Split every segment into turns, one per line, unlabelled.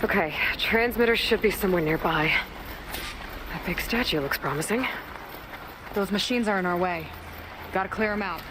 Okay, transmitter should be somewhere nearby. That big statue looks promising.
Those machines are in our way. Gotta clear them out.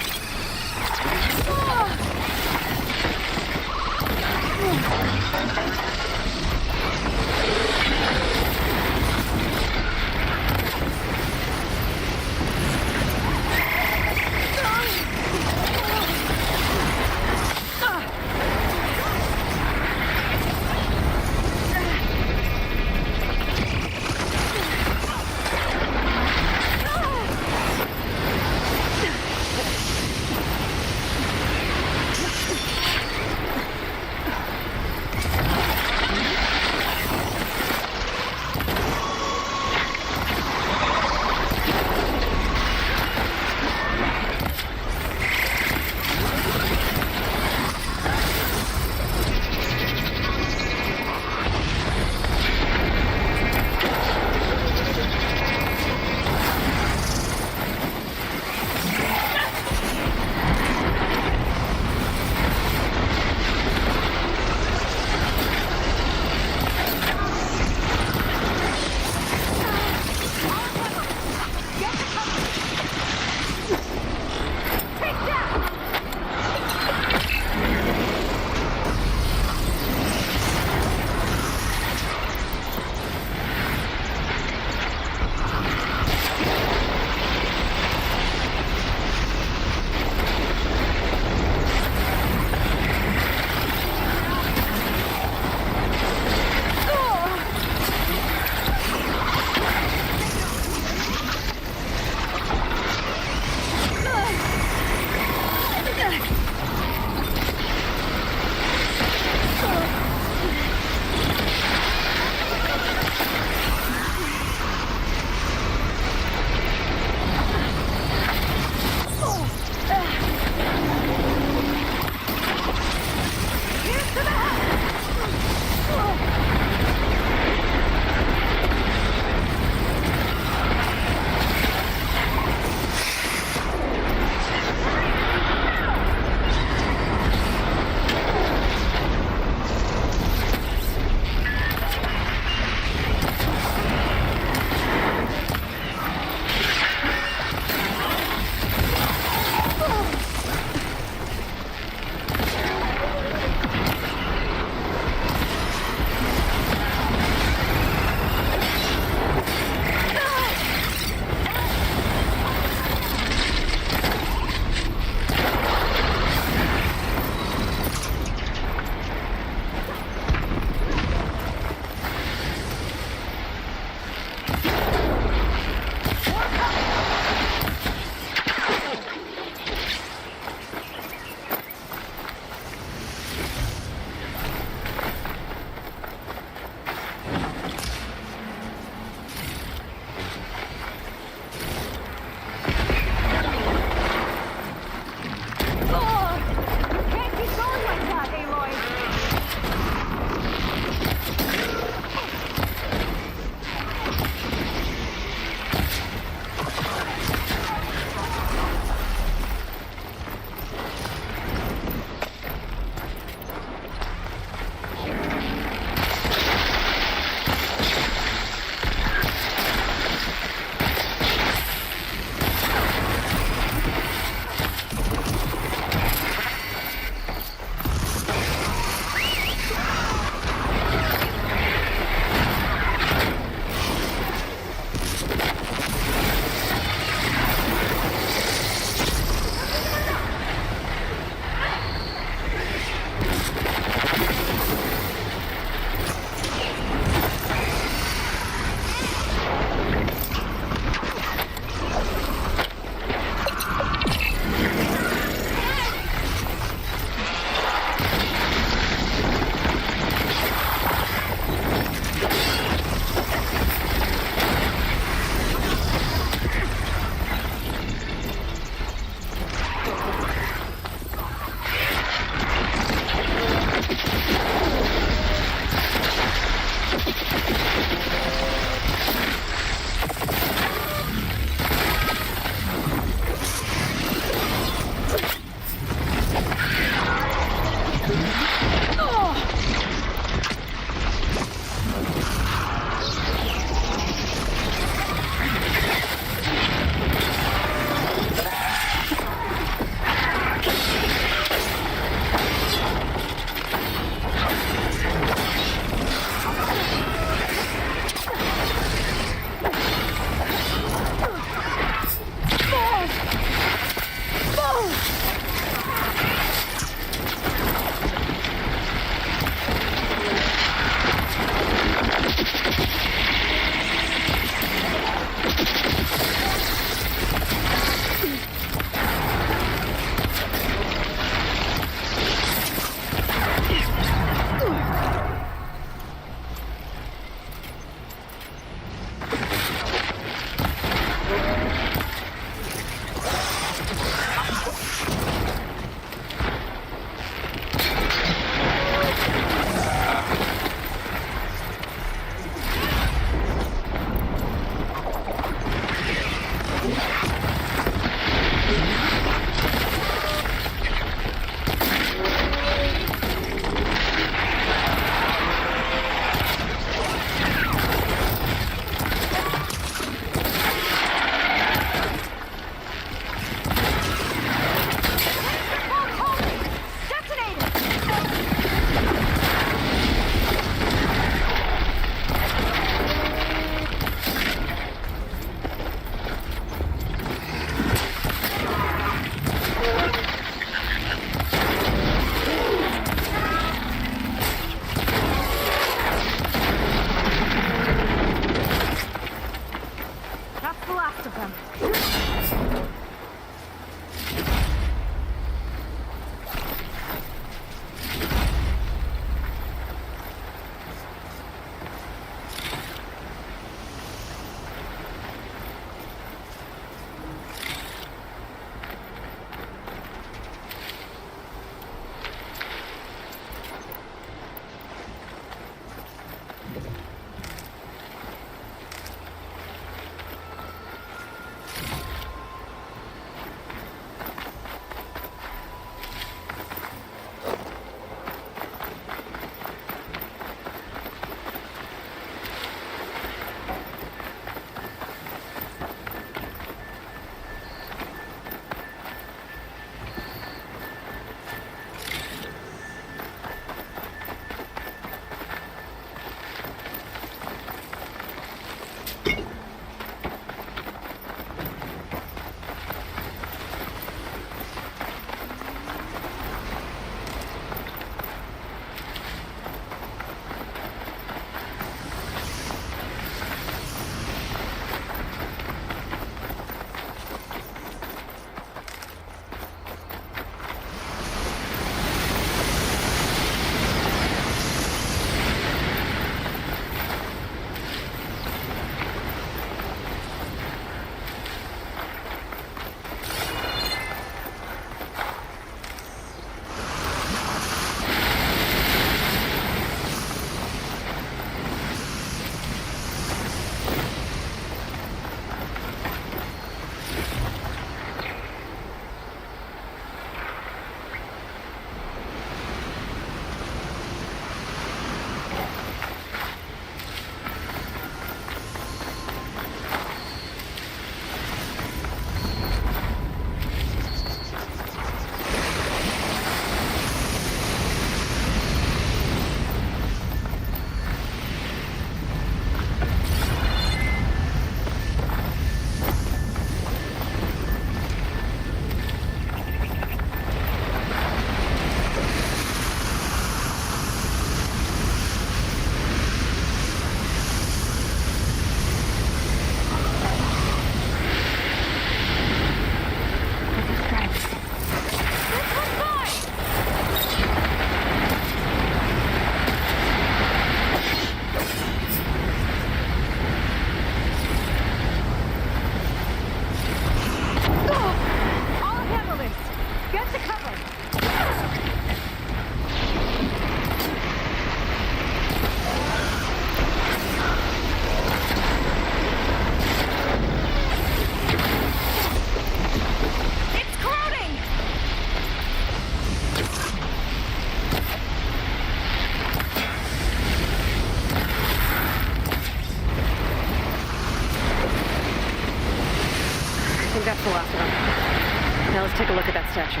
think that's the last one. Now let's take a look at that statue.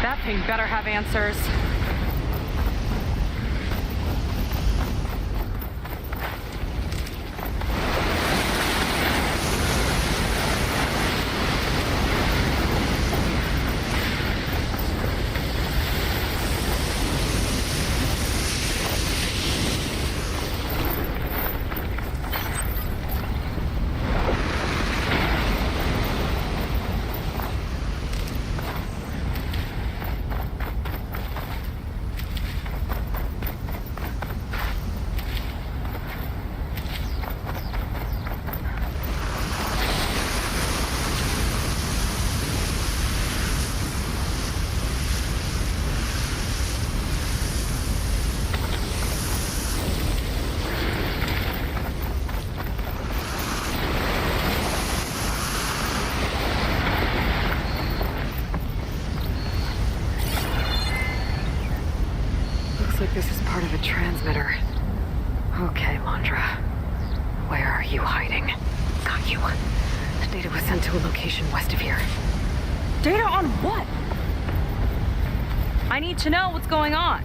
That thing better have answers.
This is part of a transmitter. Okay, Londra. Where are you hiding? Got you. The data was sent to a location west of here.
Data on what? I need to know what's going on.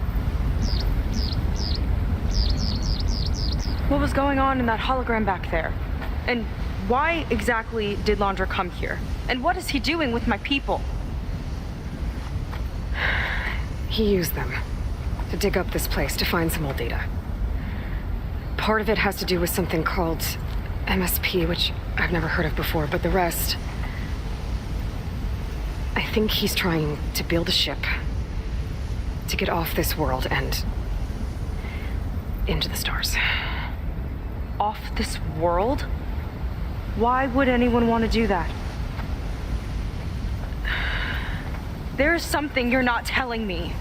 What was going on in that hologram back there? And why exactly did Londra come here? And what is he doing with my people?
He used them to dig up this place to find some old data. Part of it has to do with something called MSP, which I've never heard of before, but the rest... I think he's trying to build a ship to get off this world and into the stars.
Off this world? Why would anyone want to do that? There's something you're not telling me.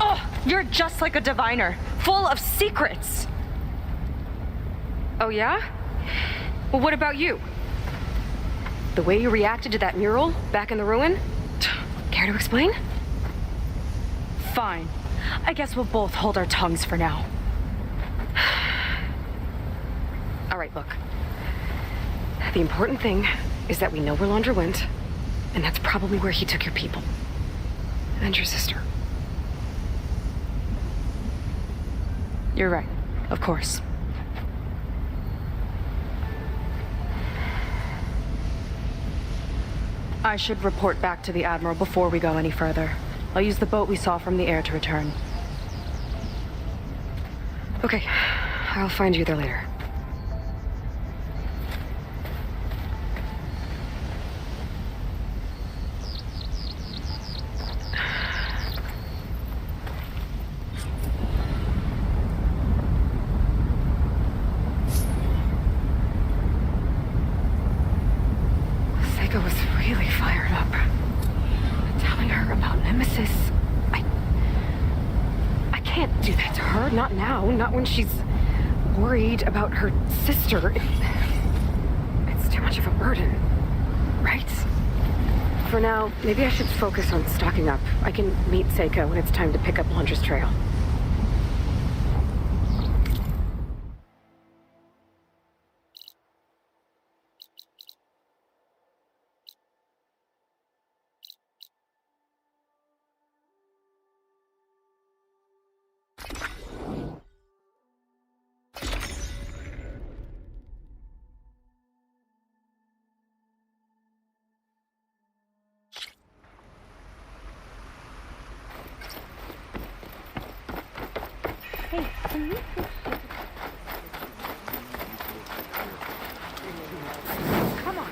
Oh, you're just like a diviner, full of secrets.
Oh, yeah?
Well, what about you?
The way you reacted to that mural back in the ruin? Care to explain?
Fine. I guess we'll both hold our tongues for now.
All right, look. The important thing is that we know where Londra went, and that's probably where he took your people. And your sister.
You're right. Of course. I should report back to the Admiral before we go any further. I'll use the boat we saw from the air to return.
Okay. I'll find you there later. Was really fired up. Telling her about Nemesis. I can't do that to her. Not now. Not when she's worried about her sister. It's too much of a burden. Right? For now, maybe I should focus on stocking up. I can meet Seika when it's time to pick up Londra's trail. Come on.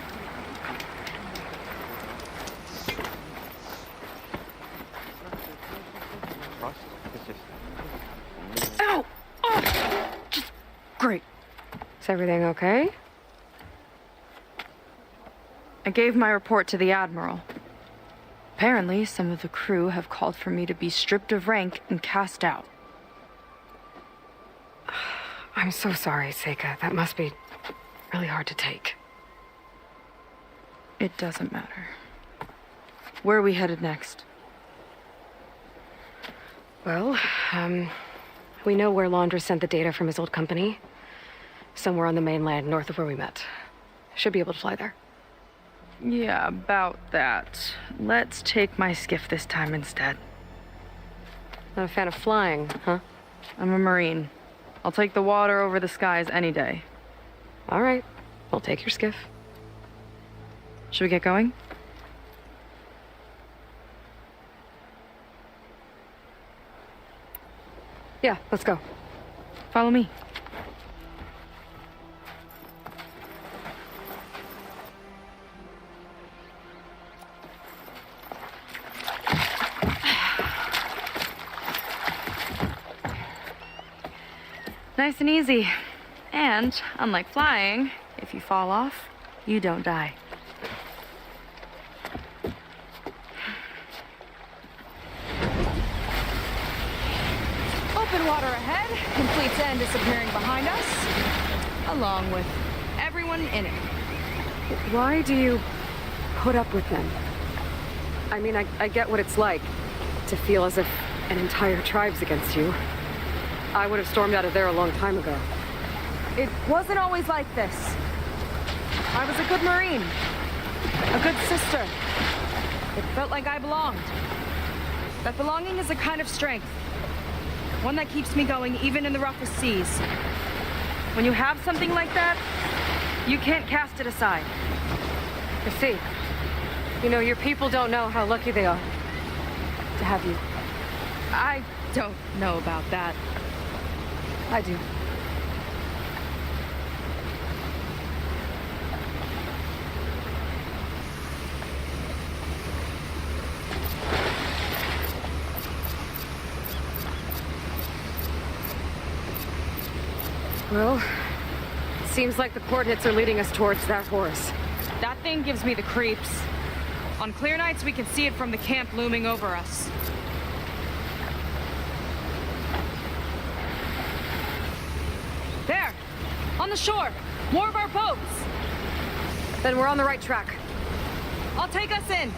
Ow! Oh! Just great. Is everything okay?
I gave my report to the Admiral. Apparently, some of the crew have called for me to be stripped of rank and cast out.
I'm so sorry, Seika. That must be really hard to take.
It doesn't matter. Where are we headed next?
Well, we know where Londra sent the data from his old company. Somewhere on the mainland, north of where we met. Should be able to fly there.
Yeah, about that. Let's take my skiff this time instead.
Not a fan of flying, huh?
I'm a Marine. I'll take the water over the skies any day.
All right. I'll take your skiff.
Should we get going?
Yeah, let's go.
Follow me. Nice and easy. And, unlike flying, if you fall off, you don't die. Open water ahead, complete end disappearing behind us, along with everyone in it.
Why do you put up with them? I mean, I get what it's like to feel as if an entire tribe's against you. I would have stormed out of there a long time ago.
It wasn't always like this. I was a good Marine, a good sister. It felt like I belonged. That belonging is a kind of strength. One that keeps me going even in the roughest seas. When you have something like that, you can't cast it aside.
I see. You know, your people don't know how lucky they are to have you.
I don't know about that.
I do. Well, it seems like the coordinates are leading us towards that horse.
That thing gives me the creeps. On clear nights, we can see it from the camp looming over us. There! On the shore! More of our boats!
Then we're on the right track.
I'll take us in!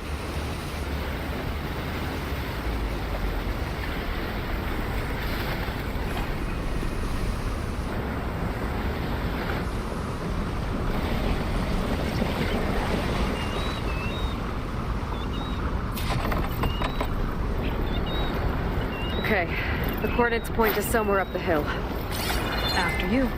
Okay, the coordinates point to somewhere up the hill.
After you.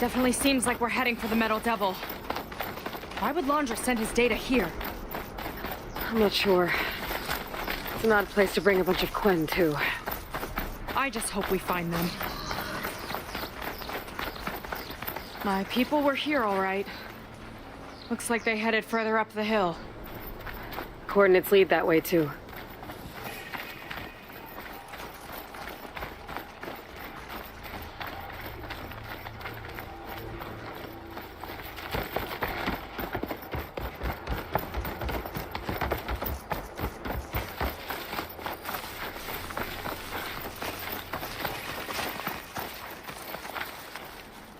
Definitely seems like we're heading for the Metal Devil. Why would Londra send his data here?
I'm not sure. It's an odd place to bring a bunch of Quen, too.
I just hope we find them. My people were here, all right. Looks like they headed further up the hill.
Coordinates lead that way, too.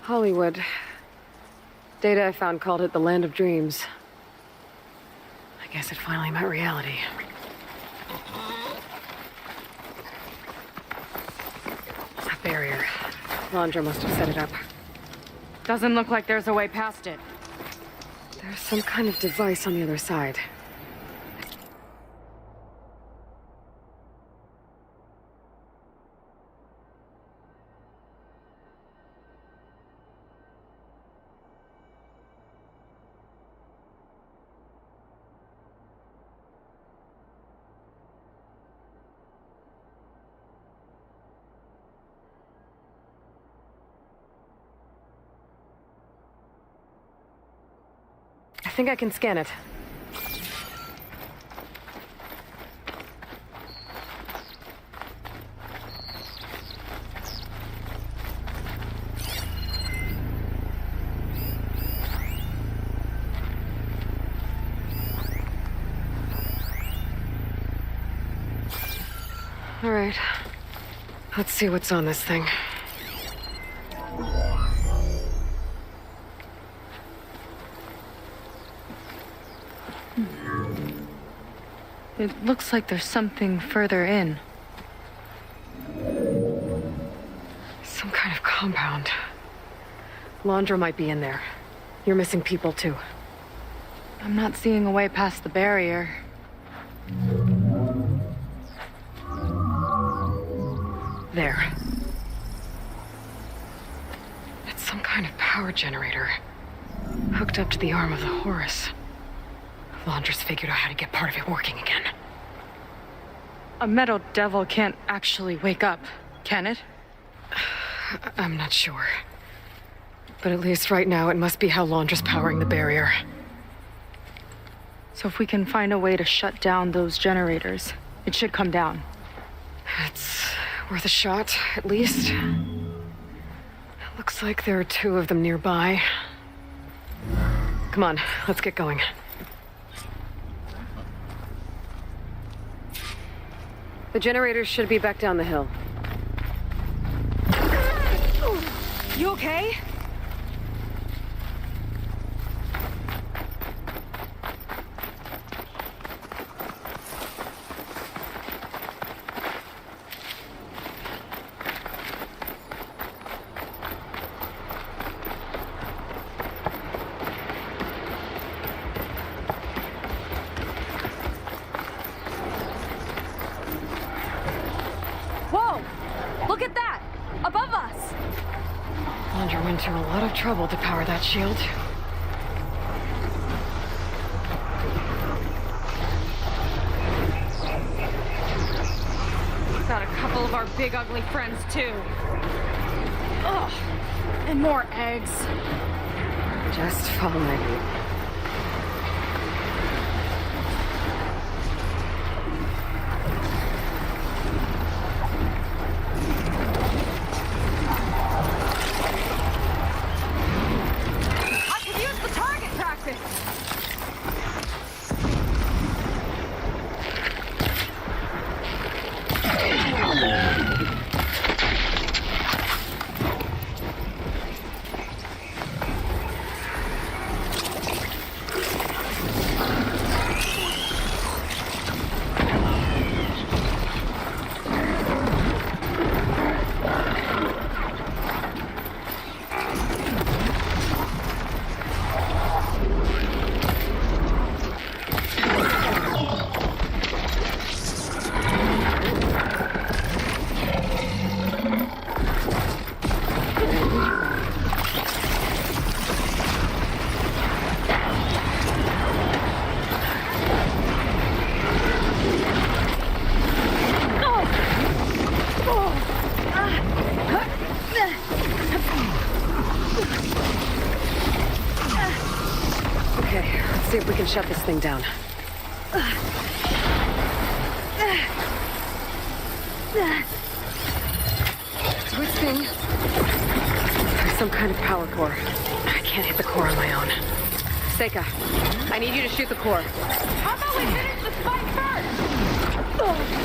Hollywood. Data I found called it the land of dreams. I guess it finally met reality. A barrier. Londra must have set it up.
Doesn't look like there's a way past it.
There's some kind of device on the other side. I think I can scan it. All right. Let's see what's on this thing.
It looks like there's something further in.
Some kind of compound. Londra might be in there. You're missing people, too.
I'm not seeing a way past the barrier.
There. It's some kind of power generator. Hooked up to the arm of the Horus. Londra's figured out how to get part of it working again.
A metal devil can't actually wake up, can it?
I'm not sure. But at least right now, it must be how Londra's powering the barrier.
So if we can find a way to shut down those generators, it should come down.
It's worth a shot, at least. It looks like there are 2 of them nearby. Come on, let's get going. The generators should be back down the hill.
You okay? Look at that! Above us!
Londra went to a lot of trouble to power that shield.
Got a couple of our big ugly friends, too. Ugh! And more eggs.
Just follow my lead. see if we can shut this thing down. Twisting. There's some kind of power core. I can't hit the core on my own. Seika, I need you to shoot the core.
How about we finish the fight first?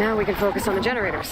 Now we can focus on the generators.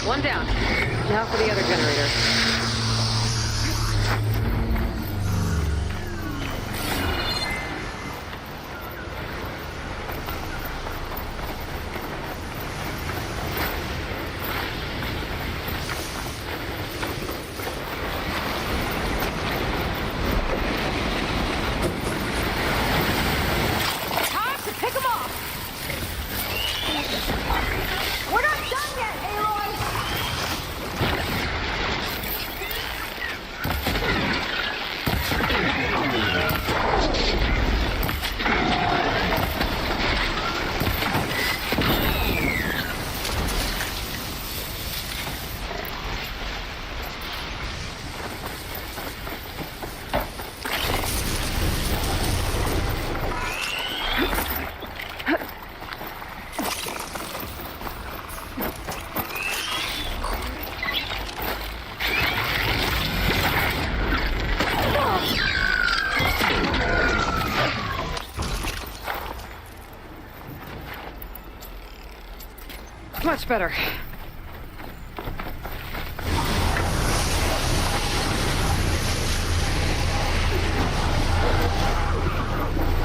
One down. Now for the other generator. Much better.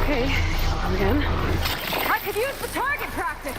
Okay, again.
I could use the target practice.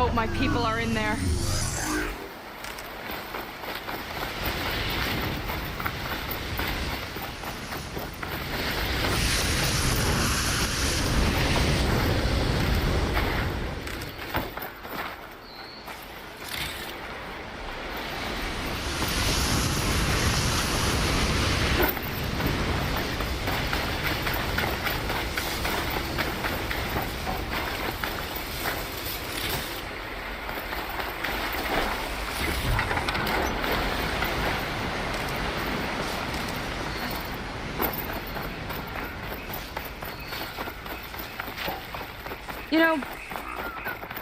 hope my people are in there. You know,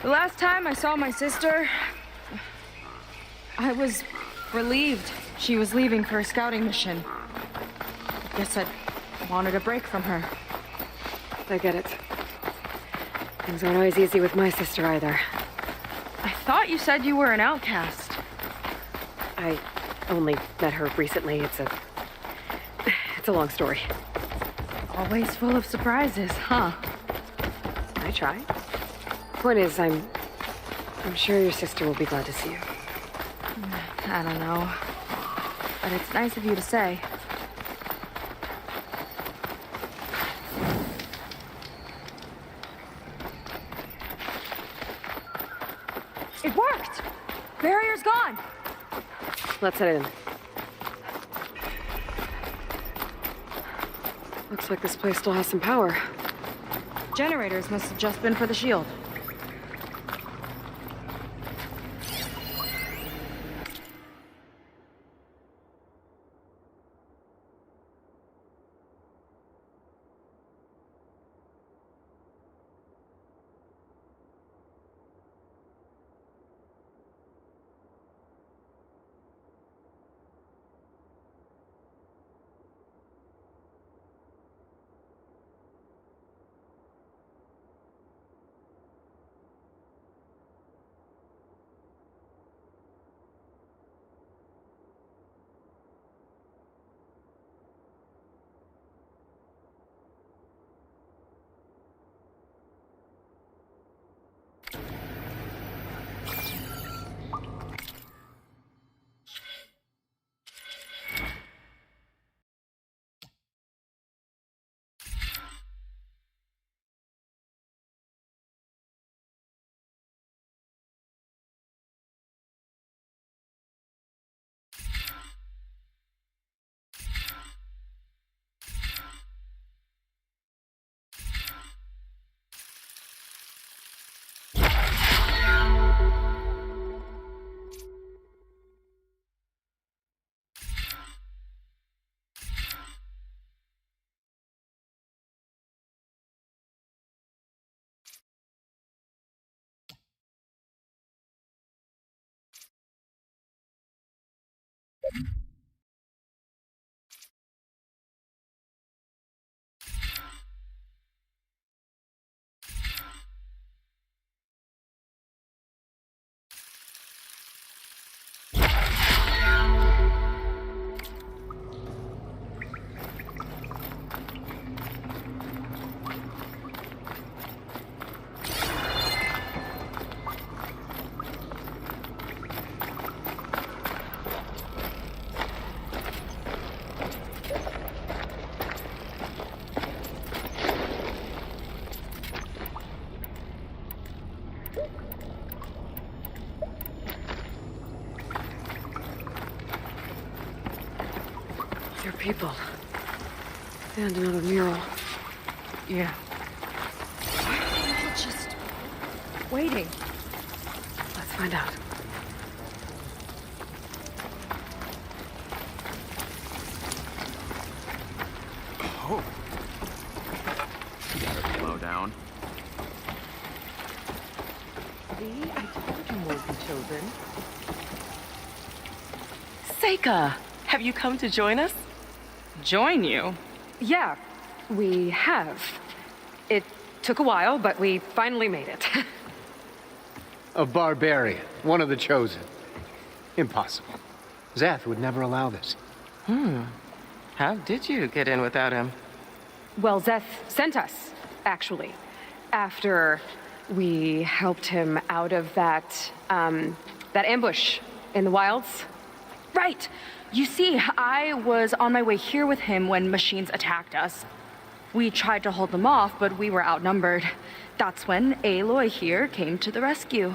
the last time I saw my sister, I was relieved she was leaving for a scouting mission. Guess I wanted a break from her.
I get it. Things aren't always easy with my sister either.
I thought you said you were an outcast.
I only met her recently. It's a long story.
Always full of surprises, huh?
I try. Point is, I'm sure your sister will be glad to see you.
I don't know. But it's nice of you to say. It worked! Barrier's gone!
Let's head in. Looks like this place still has some power.
Generators must have just been for the shield.
Your people. And another mural.
Yeah. Why are people just waiting?
Let's find out.
Oh. Gotta slow down.
See, I told you more be chosen.
Seika, have you come to join us?
Join you?
Yeah, we have. It took a while, but we finally made it.
A barbarian, one of the chosen. Impossible. Zeth would never allow this.
How did you get in without him?
Well, Zeth sent us, actually. After We helped him out of that ambush in the wilds.
Right. You see, I was on my way here with him when machines attacked us. We tried to hold them off, but we were outnumbered. That's when Aloy here came to the rescue.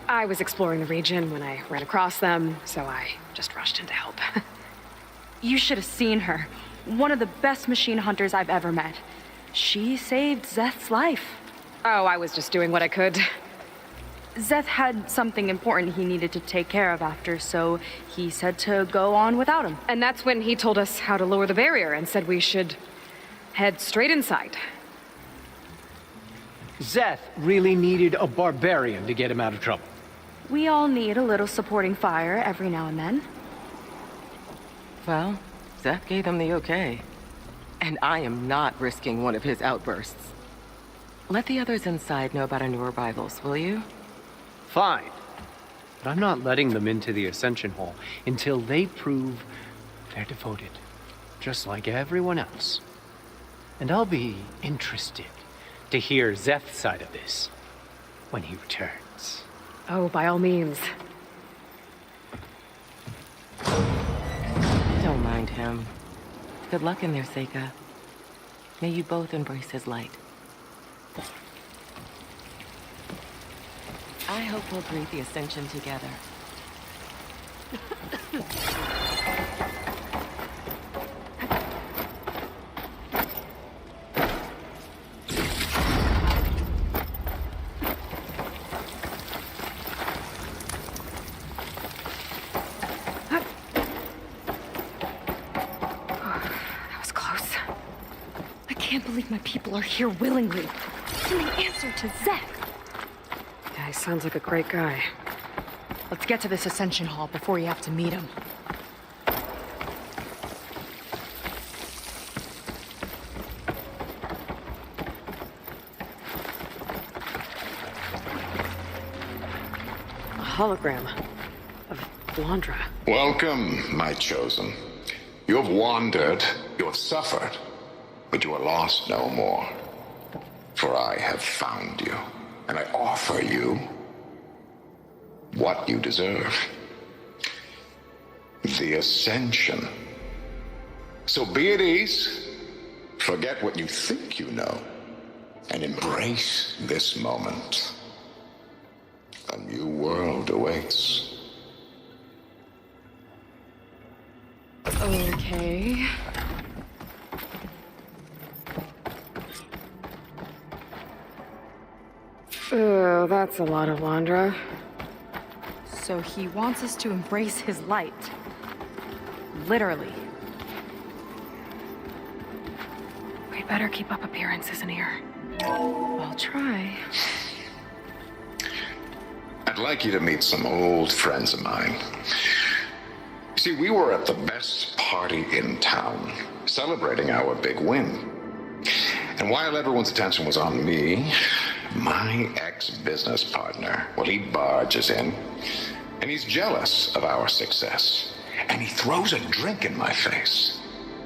I was exploring the region when I ran across them, so I just rushed in to help.
You should have seen her. One of the best machine hunters I've ever met. She saved Zeth's life.
Oh, I was just doing what I could.
Zeth had something important he needed to take care of after, so he said to go on without him.
And that's when he told us how to lower the barrier and said we should head straight inside.
Zeth really needed a barbarian to get him out of trouble.
We all need a little supporting fire every now and then.
Well, Zeth gave him the okay. And I am not risking one of his outbursts. Let the others inside know about our new arrivals, will you?
Fine. But I'm not letting them into the Ascension Hall until they prove they're devoted, just like everyone else. And I'll be interested to hear Zeth's side of this when he returns.
Oh, by all means.
Don't mind him. Good luck in there, Seika. May you both embrace his light. I hope we'll greet the Ascension together.
That was close.
I can't believe my people are here willingly. And they answer to Zeth.
Yeah, he sounds like a great guy.
Let's get to this Ascension Hall before you have to meet him.
A hologram of Londra.
Welcome, my chosen. You have wandered, you have suffered, but you are lost no more. For I have found you, and I offer you what you deserve. The Ascension. So be at ease, forget what you think you know, and embrace this moment. A new world awaits.
Okay. Oh, that's a lot of Londra.
So he wants us to embrace his light. Literally.
We better keep up appearances in here.
I'll try.
I'd like you to meet some old friends of mine. You see, we were at the best party in town, celebrating our big win. And while everyone's attention was on me, my ex-business partner, well, he barges in, and he's jealous of our success. And he throws a drink in my face,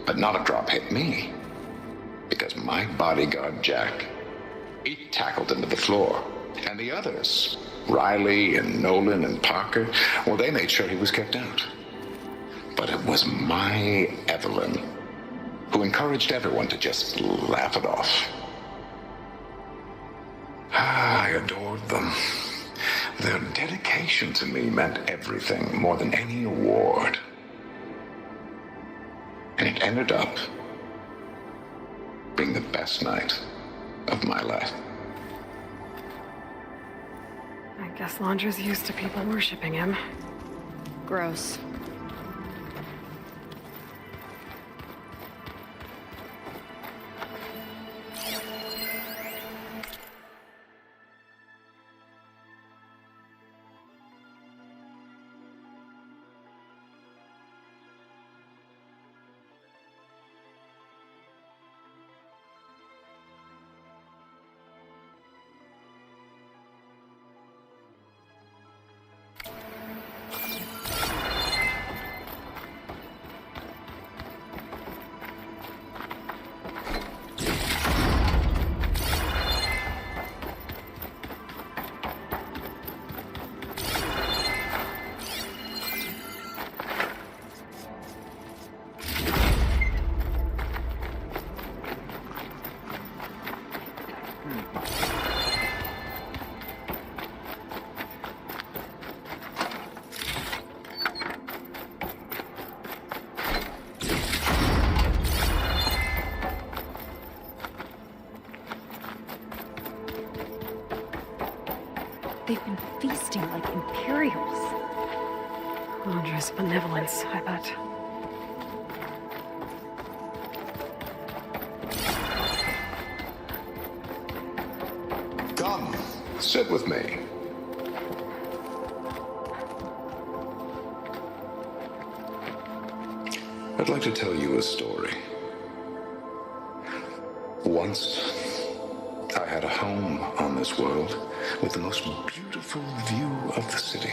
but not a drop hit me. Because my bodyguard, Jack, he tackled him to the floor. And the others, Riley and Nolan and Parker, well, they made sure he was kept out. But it was my Evelyn who encouraged everyone to just laugh it off. I adored them. Their dedication to me meant everything, more than any award. And it ended up being the best night of my life.
I guess Londra's used to people worshipping him.
Gross. feasting like Imperials.
Londra's benevolence, I bet.
Come, sit with me. I'd like to tell you a story. Once, I had a home on this world with the most beautiful view of the city.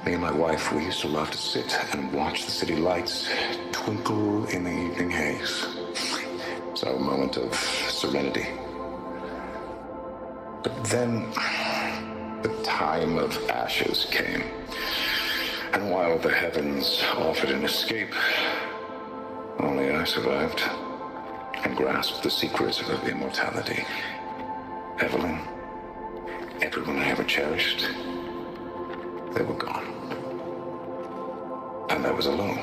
Me and my wife, we used to love to sit and watch the city lights twinkle in the evening haze. It's our moment of serenity. But then, the time of ashes came. And while the heavens offered an escape, only I survived and grasped the secrets of immortality. Evelyn, everyone I ever cherished, they were gone. And I was alone.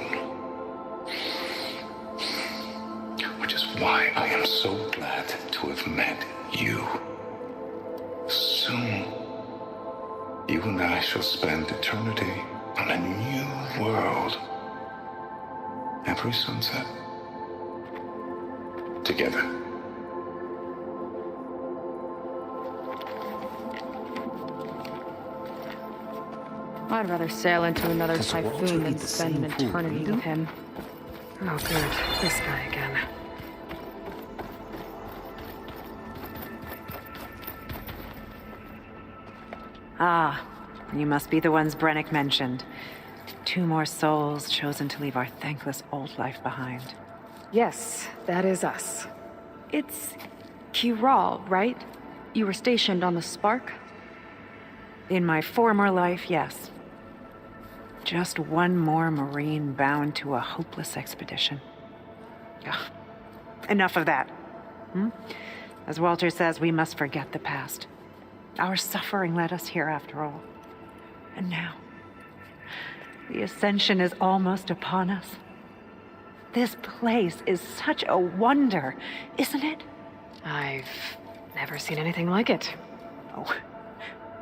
Which is why I am so glad to have met you. Soon, you and I shall spend eternity on a new world. Every sunset. Together.
I'd rather sail into another typhoon than spend an eternity with him.
Oh, good. This guy again.
Ah, you must be the ones Brennick mentioned. 2 more souls chosen to leave our thankless old life behind.
Yes, that is us.
It's Kiral, right? You were stationed on the Spark?
In my former life, yes. Just one more Marine bound to a hopeless expedition. Ugh. Enough of that. As Walter says, we must forget the past. Our suffering led us here after all. And now, the ascension is almost upon us. This place is such a wonder, isn't it?
I've never seen anything like it.
Oh,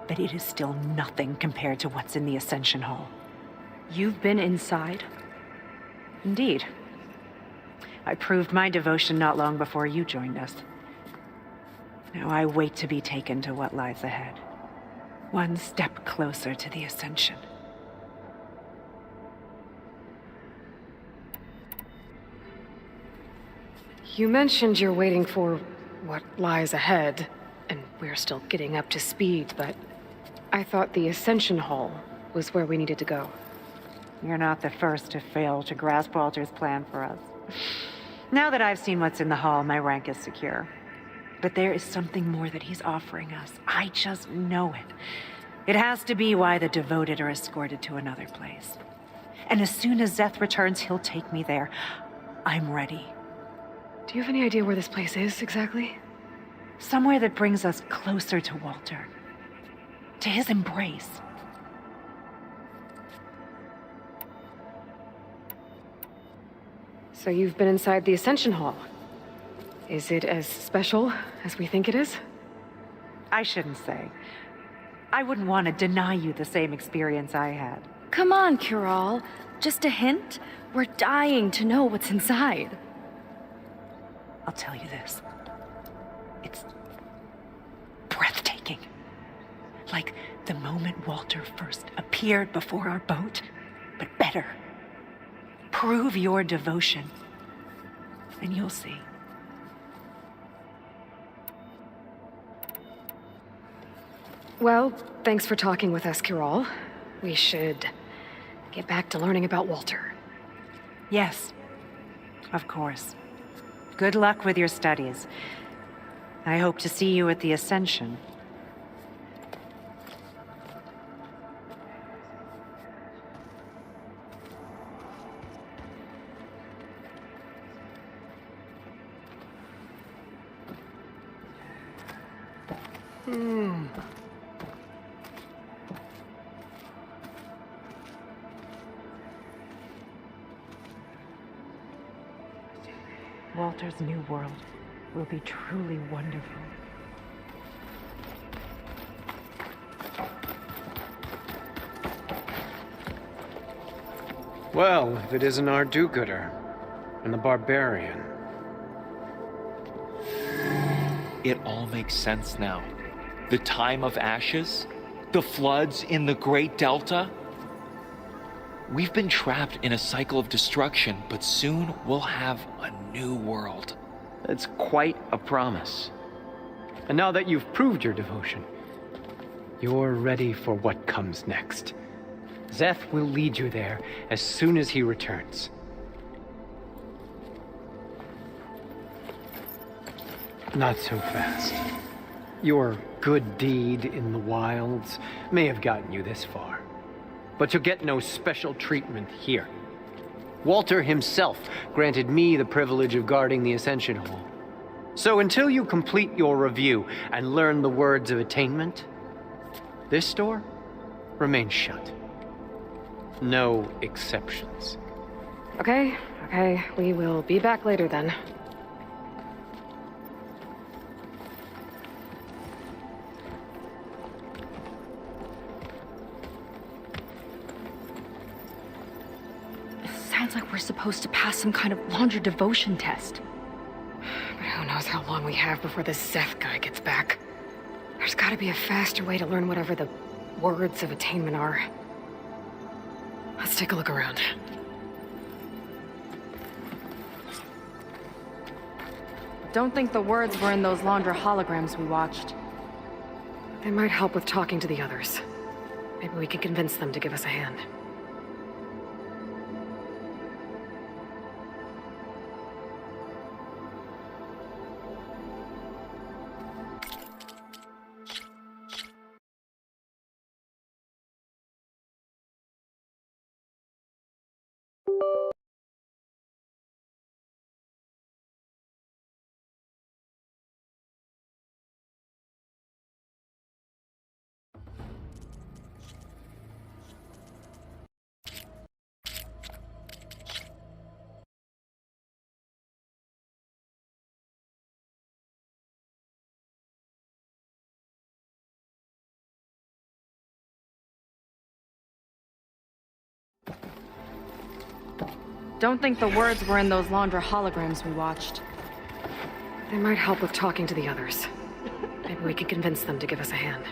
but it is still nothing compared to what's in the Ascension Hall.
You've been inside?
Indeed. I proved my devotion not long before you joined us. Now I wait to be taken to what lies ahead. One step closer to the Ascension.
You mentioned you're waiting for what lies ahead, and we're still getting up to speed, but I thought the Ascension Hall was where we needed to go.
You're not the first to fail to grasp Walter's plan for us. Now that I've seen what's in the hall, my rank is secure. But there is something more that he's offering us. I just know it. It has to be why the devoted are escorted to another place. And as soon as Zeth returns, he'll take me there. I'm ready.
Do you have any idea where this place is, exactly?
Somewhere that brings us closer to Walter. To his embrace.
So you've been inside the Ascension Hall. Is it as special as we think it is?
I shouldn't say. I wouldn't want to deny you the same experience I had.
Come on, Kiral. Just a hint? We're dying to know what's inside.
I'll tell you this. It's breathtaking. Like the moment Walter first appeared before our boat, but better. Prove your devotion, and you'll see.
Well, thanks for talking with us, Kiral. We should get back to learning about Walter.
Yes, of course. Good luck with your studies. I hope to see you at the Ascension. Walter's new world will be truly wonderful.
Well, if it isn't our do-gooder and the barbarian.
It all makes sense now. The time of ashes, the floods in the Great Delta. We've been trapped in a cycle of destruction, but soon we'll have a new world.
That's quite a promise.
And now that you've proved your devotion, you're ready for what comes next. Zeth will lead you there as soon as he returns. Not so fast. Your good deed in the wilds may have gotten you this far, but you'll get no special treatment here. Walter himself granted me the privilege of guarding the Ascension Hall. So until you complete your review and learn the words of attainment, this door remains shut. No exceptions.
Okay, we will be back later then.
Sounds like we're supposed to pass some kind of Londra devotion test.
But who knows how long we have before this Zeth guy gets back. There's gotta be a faster way to learn whatever the words of attainment are. Let's take a look around.
Don't think the words were in those Londra holograms we watched.
They might help with talking to the others. Maybe we can convince them to give us a hand.
Don't think the words were in those Londra holograms we watched.
They might help with talking to the others. Maybe we can convince them to give us a hand.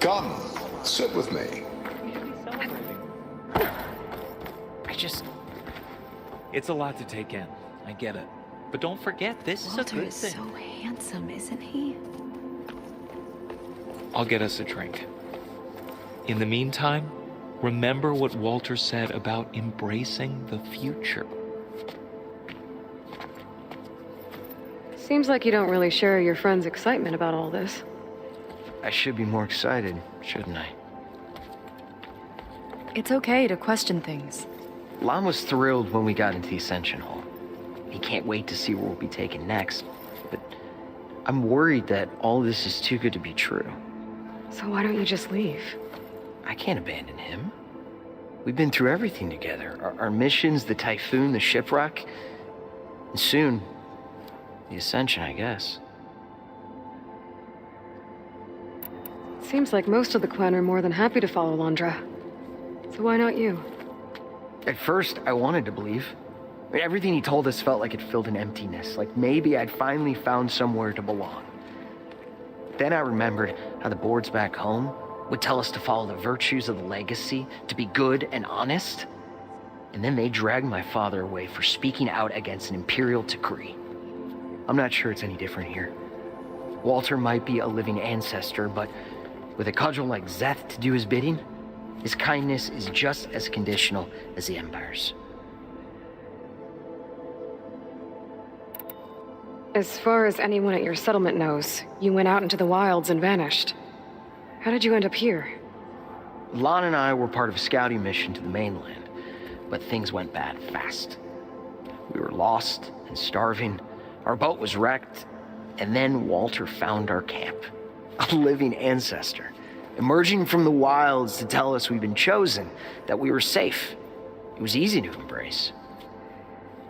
Come, sit with me.
It's a lot to take in. I get it. But don't forget, this is a
Walter
good
is
thing.
so handsome, isn't he?
I'll get us a drink. In the meantime, remember what Walter said about embracing the future.
Seems like you don't really share your friend's excitement about all this.
I should be more excited, shouldn't I?
It's okay to question things.
Lon was thrilled when we got into the Ascension Hall. He can't wait to see where we'll be taken next, but I'm worried that all this is too good to be true.
So why don't you just leave?
I can't abandon him. We've been through everything together. Our missions, the typhoon, the shipwreck, and soon, the Ascension, I guess.
Seems like most of the clan are more than happy to follow Londra. So why not you?
At first, I wanted to believe. Everything he told us felt like it filled an emptiness, like maybe I'd finally found somewhere to belong. Then I remembered how the boards back home would tell us to follow the virtues of the legacy, to be good and honest. And then they dragged my father away for speaking out against an imperial decree. I'm not sure it's any different here. Walter might be a living ancestor, but with a cudgel like Zeth to do his bidding, his kindness is just as conditional as the Empire's.
As far as anyone at your settlement knows, you went out into the wilds and vanished. How did you end up here?
Lon and I were part of a scouting mission to the mainland, but things went bad fast. We were lost and starving, our boat was wrecked, and then Walter found our camp. A living ancestor, emerging from the wilds to tell us we'd been chosen, that we were safe. It was easy to embrace.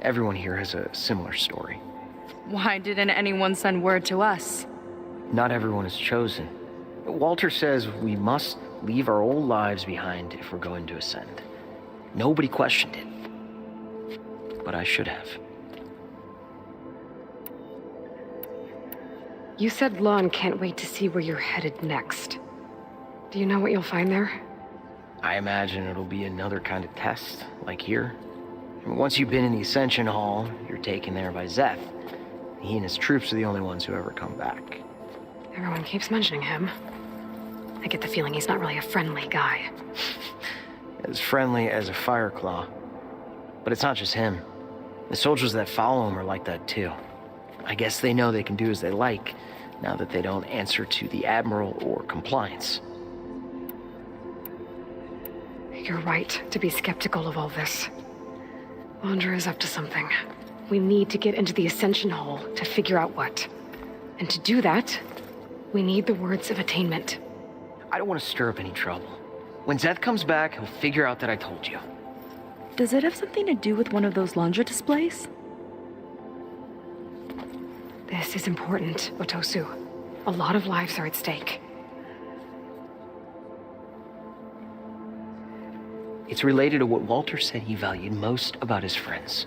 Everyone here has a similar story.
Why didn't anyone send word to us?
not everyone is chosen. Walter says we must leave our old lives behind if we're going to ascend. Nobody questioned it. But I should have.
You said Lon can't wait to see where you're headed next. Do you know what you'll find there?
I imagine it'll be another kind of test, like here. I mean, once you've been in the Ascension Hall, you're taken there by Zeth. He and his troops are the only ones who ever come back.
Everyone keeps mentioning him. I get the feeling he's not really a friendly guy.
As friendly as a Fireclaw. But it's not just him. The soldiers that follow him are like that too. I guess they know they can do as they like, now that they don't answer to the Admiral or compliance.
You're right to be skeptical of all this. Londra is up to something. We need to get into the Ascension Hall to figure out what. And to do that, we need the words of attainment.
I don't want to stir up any trouble. When Zeth comes back, he'll figure out that I told you.
Does it have something to do with one of those Londra displays?
This is important, Otosu. A lot of lives are at stake.
It's related to what Walter said he valued most about his friends.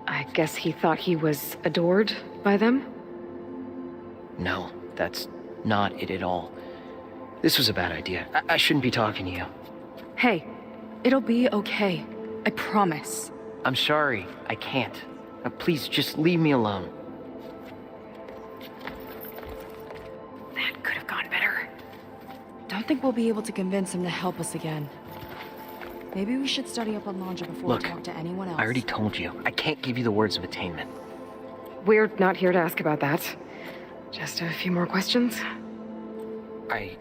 I guess he thought he was adored by them?
No, that's not it at all. This was a bad idea. I shouldn't be talking to you.
Hey, it'll be okay. I promise.
I'm sorry, I can't. Please, just leave me alone.
That could have gone better.
Don't think we'll be able to convince him to help us again. Maybe we should study up on Londra before
Look,
we talk to anyone else.
I already told you. I can't give you the words of attainment.
We're not here to ask about that. Just a few more questions.
I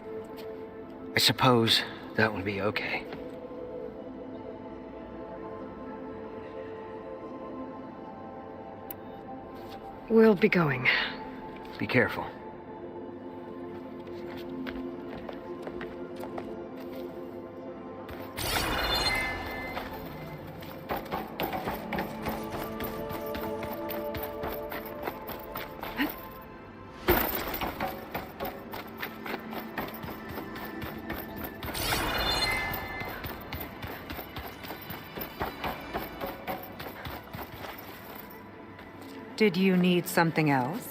suppose that would be okay.
We'll be going.
Be careful.
Did you need something else?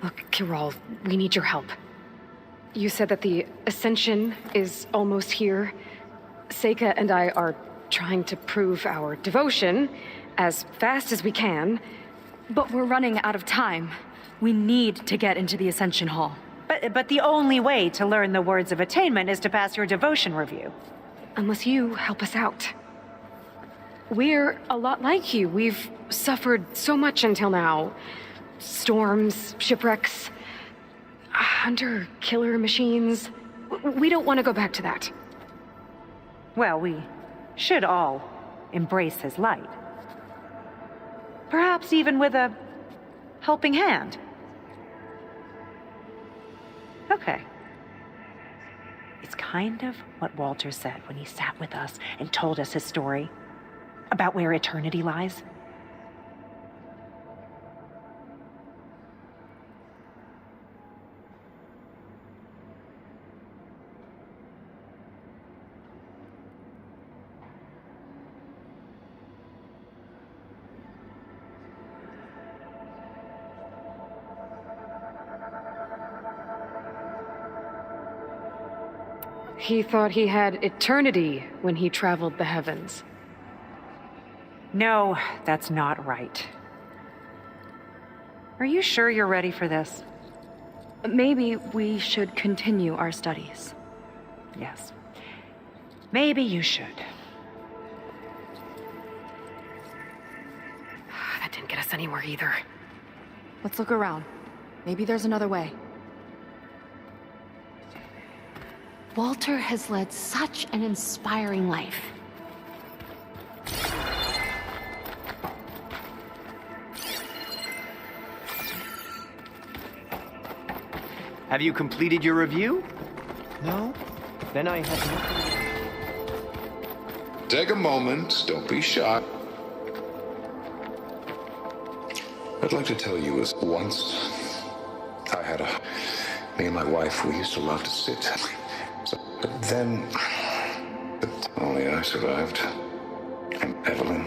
Look, Kirol, we need your help. You said that the Ascension is almost here. Seika and I are trying to prove our devotion as fast as we can.
But we're running out of time. We need to get into the Ascension Hall.
But the only way to learn the words of attainment is to pass your devotion review.
Unless you help us out. We're a lot like you. We've suffered so much until now. Storms, shipwrecks, hunter-killer machines. We don't want to go back to that.
Well, we should all embrace his light. Perhaps even with a helping hand. Okay. It's kind of what Walter said when he sat with us and told us his story about where eternity lies.
He thought he had eternity when he traveled the heavens.
No, that's not right. Are you sure you're ready for this?
Maybe we should continue our studies.
Yes. Maybe you should.
That didn't get us anywhere either.
Let's look around. Maybe there's another way.
Walter has led such an inspiring life.
Have you completed your review? No? then I had nothing.
Take a moment, don't be shy. I'd like to tell you is once me and my wife, we used to love to sit. But then, only I survived. And Evelyn.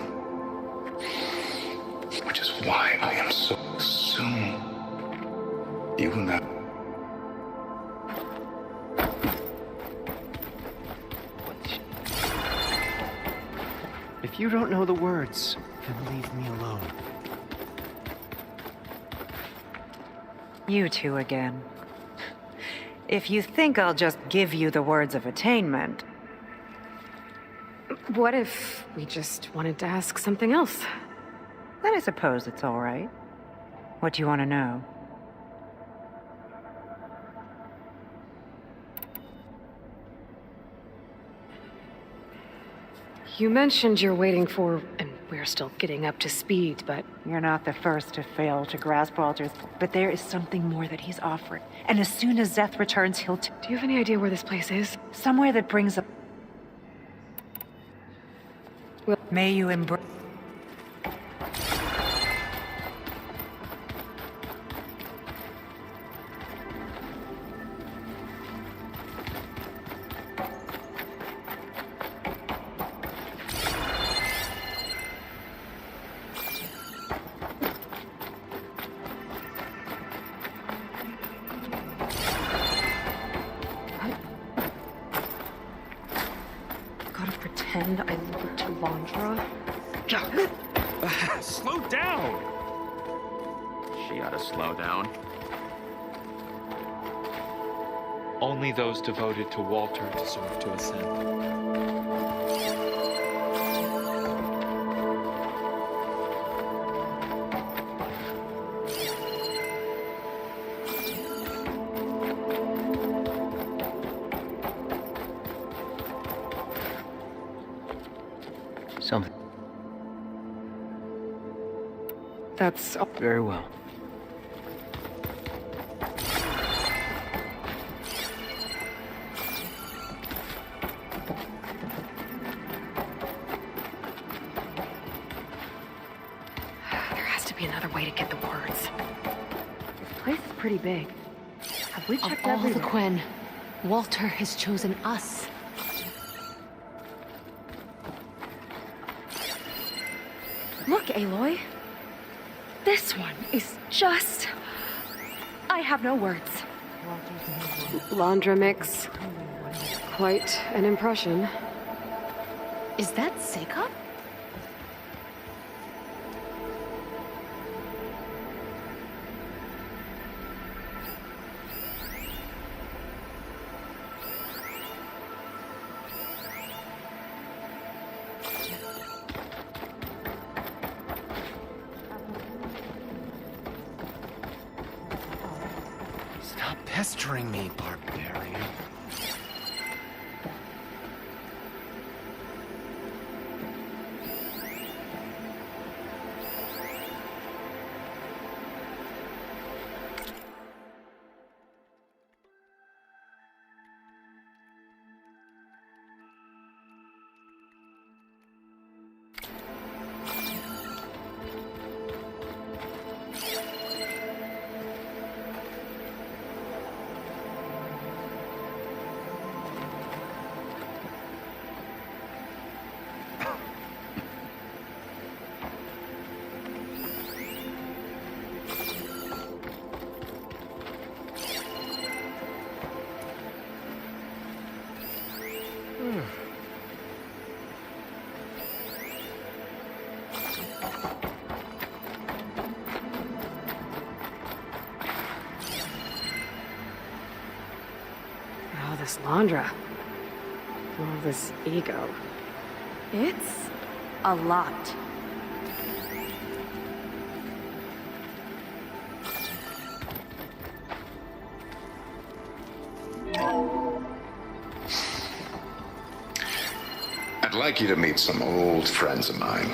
Which is why I am so soon. You and I.
If you don't know the words, then leave me alone.
You two again. If you think I'll just give you the words of attainment...
What if we just wanted to ask something else?
Then I suppose it's all right. What do you want to know?
You mentioned you're waiting for, and we're still getting up to speed, but...
You're not the first to fail to grasp Walter's... But there is something more that he's offering. And as soon as Zeth returns, he'll...
Do you have any idea where this place is?
Somewhere that brings up...
Well,
may you embrace...
pretend I look to Londra.
Slow down! She ought to slow down.
Only those devoted to Walter deserve to ascend.
Something.
That's...
Very well.
There has to be another way to get the words. This place is pretty big. Have we checked
all
everywhere?
the Quinn, Walter has chosen us.
Look, Aloy. This one is just... I have no words. Londra makes quite an impression.
Is that Sekop?
Stop pestering me, barbarian.
Oh, this Londra. All this ego. It's a lot.
I'd like you to meet some old friends of mine.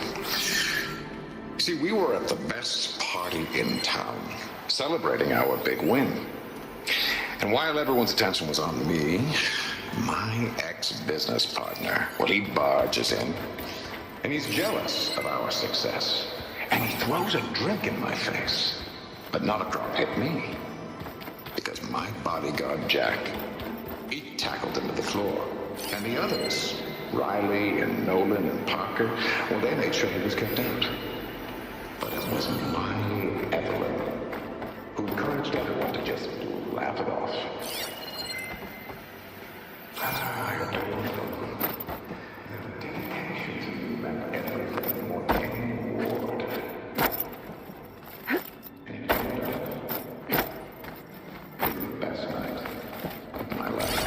See, we were at the best party in town, celebrating our big win. And while everyone's attention was on me, My ex-business partner. Well, he barges in, and he's jealous of our success. And he throws a drink in my face. But not a drop hit me. Because my bodyguard, Jack, he tackled him to the floor. And the others, Riley and Nolan and Parker, well, they made sure he was kept out. But it was my Evelyn who encouraged everyone to just laugh it off. I adore them. Their dedication to me meant everything more than any reward. And it ended up being the best night of my life.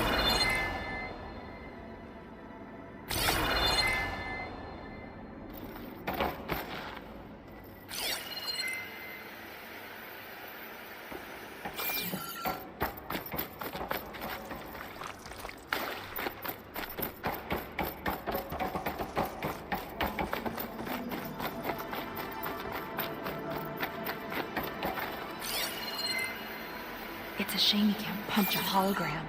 It's a shame you can't punch a hologram.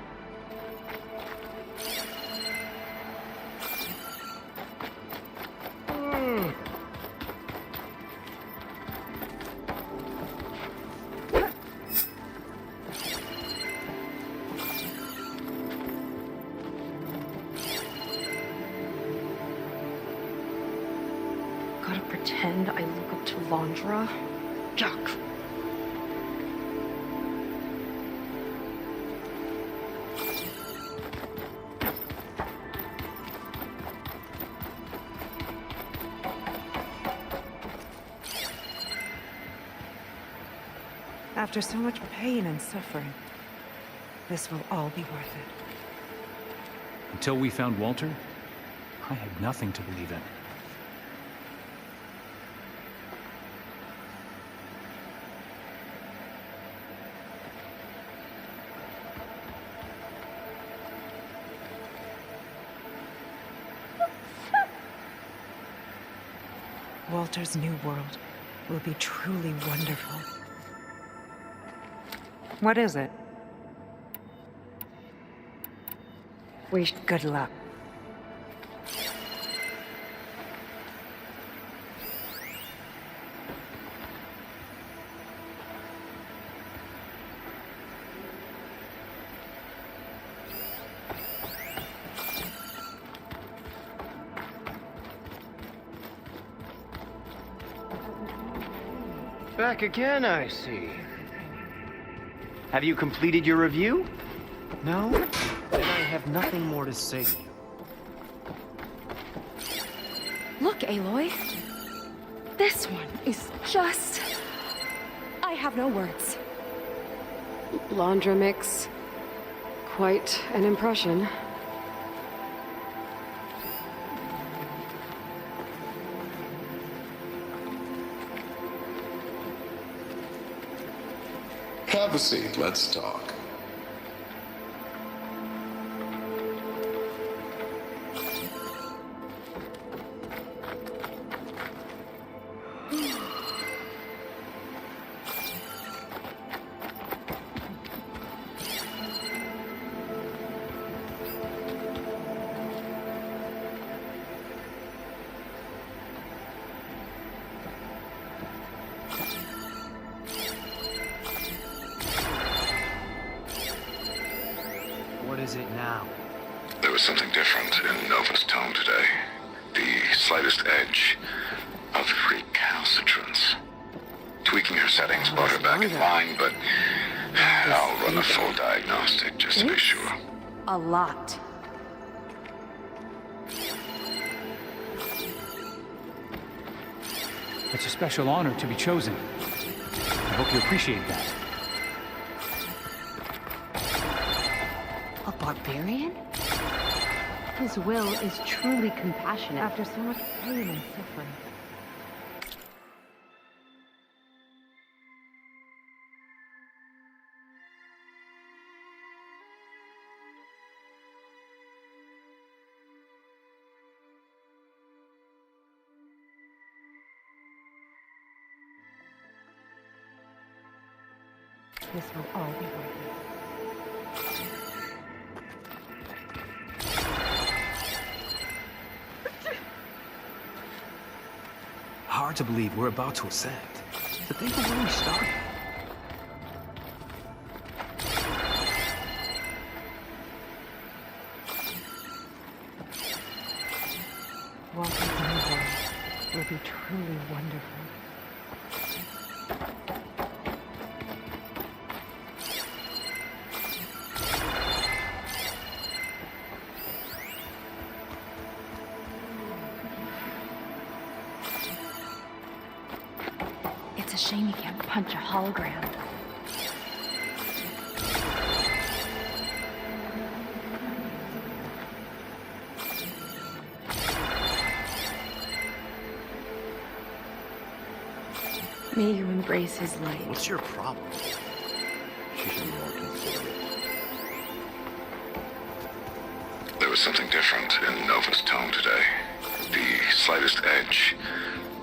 Gotta pretend I look up to Londra? Yuck.
After so much pain and suffering, this will all be worth it.
Until we found Walter, I had nothing to believe in.
Walter's new world will be truly wonderful. What is it? Good luck.
Back again, I see. Have you completed your review? No? Then I have nothing more to say to you.
Look, Aloy. This one is just... I have no words.
Londra makes quite an impression.
Have a seat, let's talk.
What is it now?
There was something different in Nova's tone today. The slightest edge of recalcitrance. Tweaking her settings brought her back in line, but I'll run a full diagnostic just to be sure.
A lot.
It's a special honor to be chosen. I hope you appreciate that.
A barbarian? His will is truly compassionate.
After so much pain and suffering. This will all be worth it.
hard to believe we're about to ascend. To think of where we started.
Walking in the world will be truly wonderful.
It's a shame you can't punch a hologram. May you embrace his light.
What's your problem? She should be more considerate.
There was something different in Nova's tone today. The slightest edge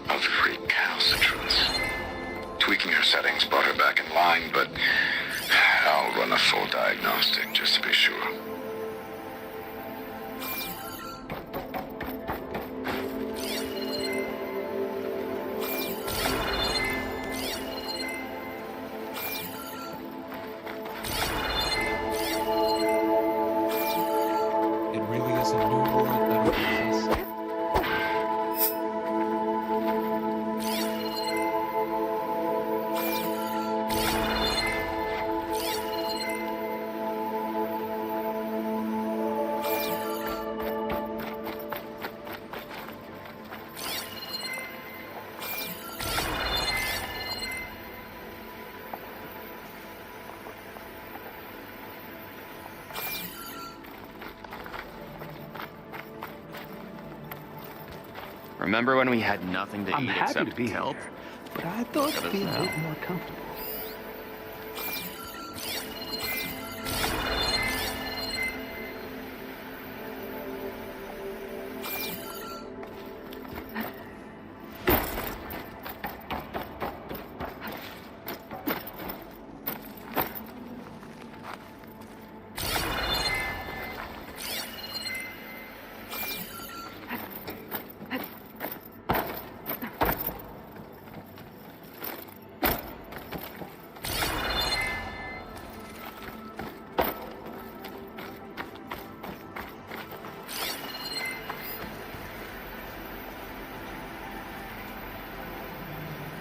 of recalcitrance. Tweaking her settings brought her back in line, but I'll run a full diagnostic just to be sure.
It really is a new world that opens us.
Remember when we had nothing to
I'm
eat
happy
except
to be
kelp?
here, but I thought
Look at
it'd be a
us
bit
now.
more comfortable.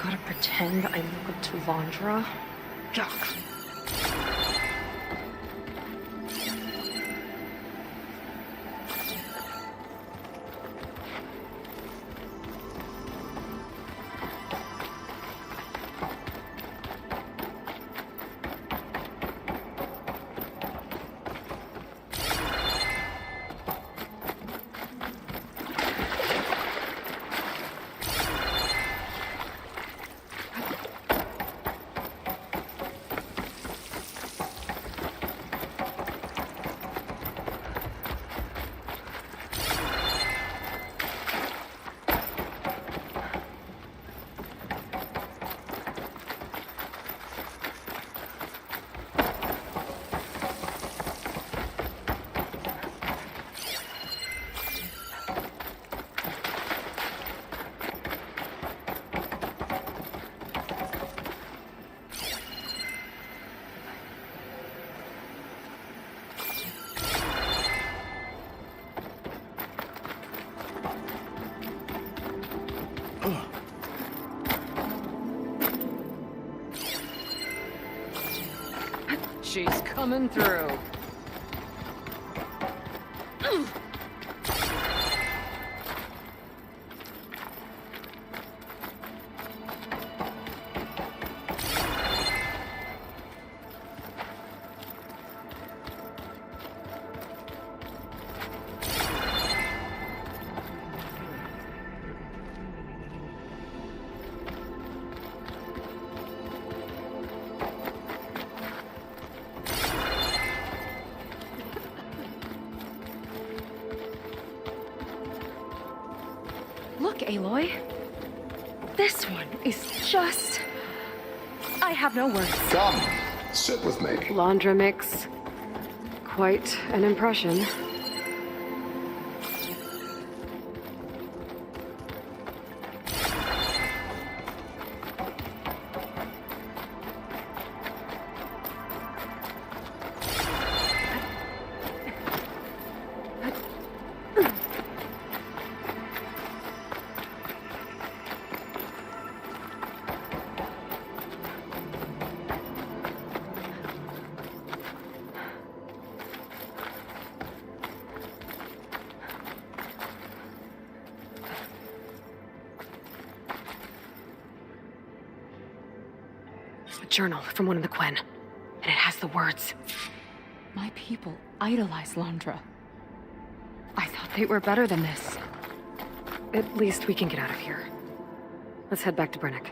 Gotta pretend I look up to Londra. Yuck.
She's coming through.
Look, Aloy. This one is just... I have no words.
Come, sit with me.
Londra mix. Quite an impression. A journal from one of the Quen. And it has the words.
My people idolize Londra. I thought they were better than this.
At least we can get out of here. Let's head back to Brennick.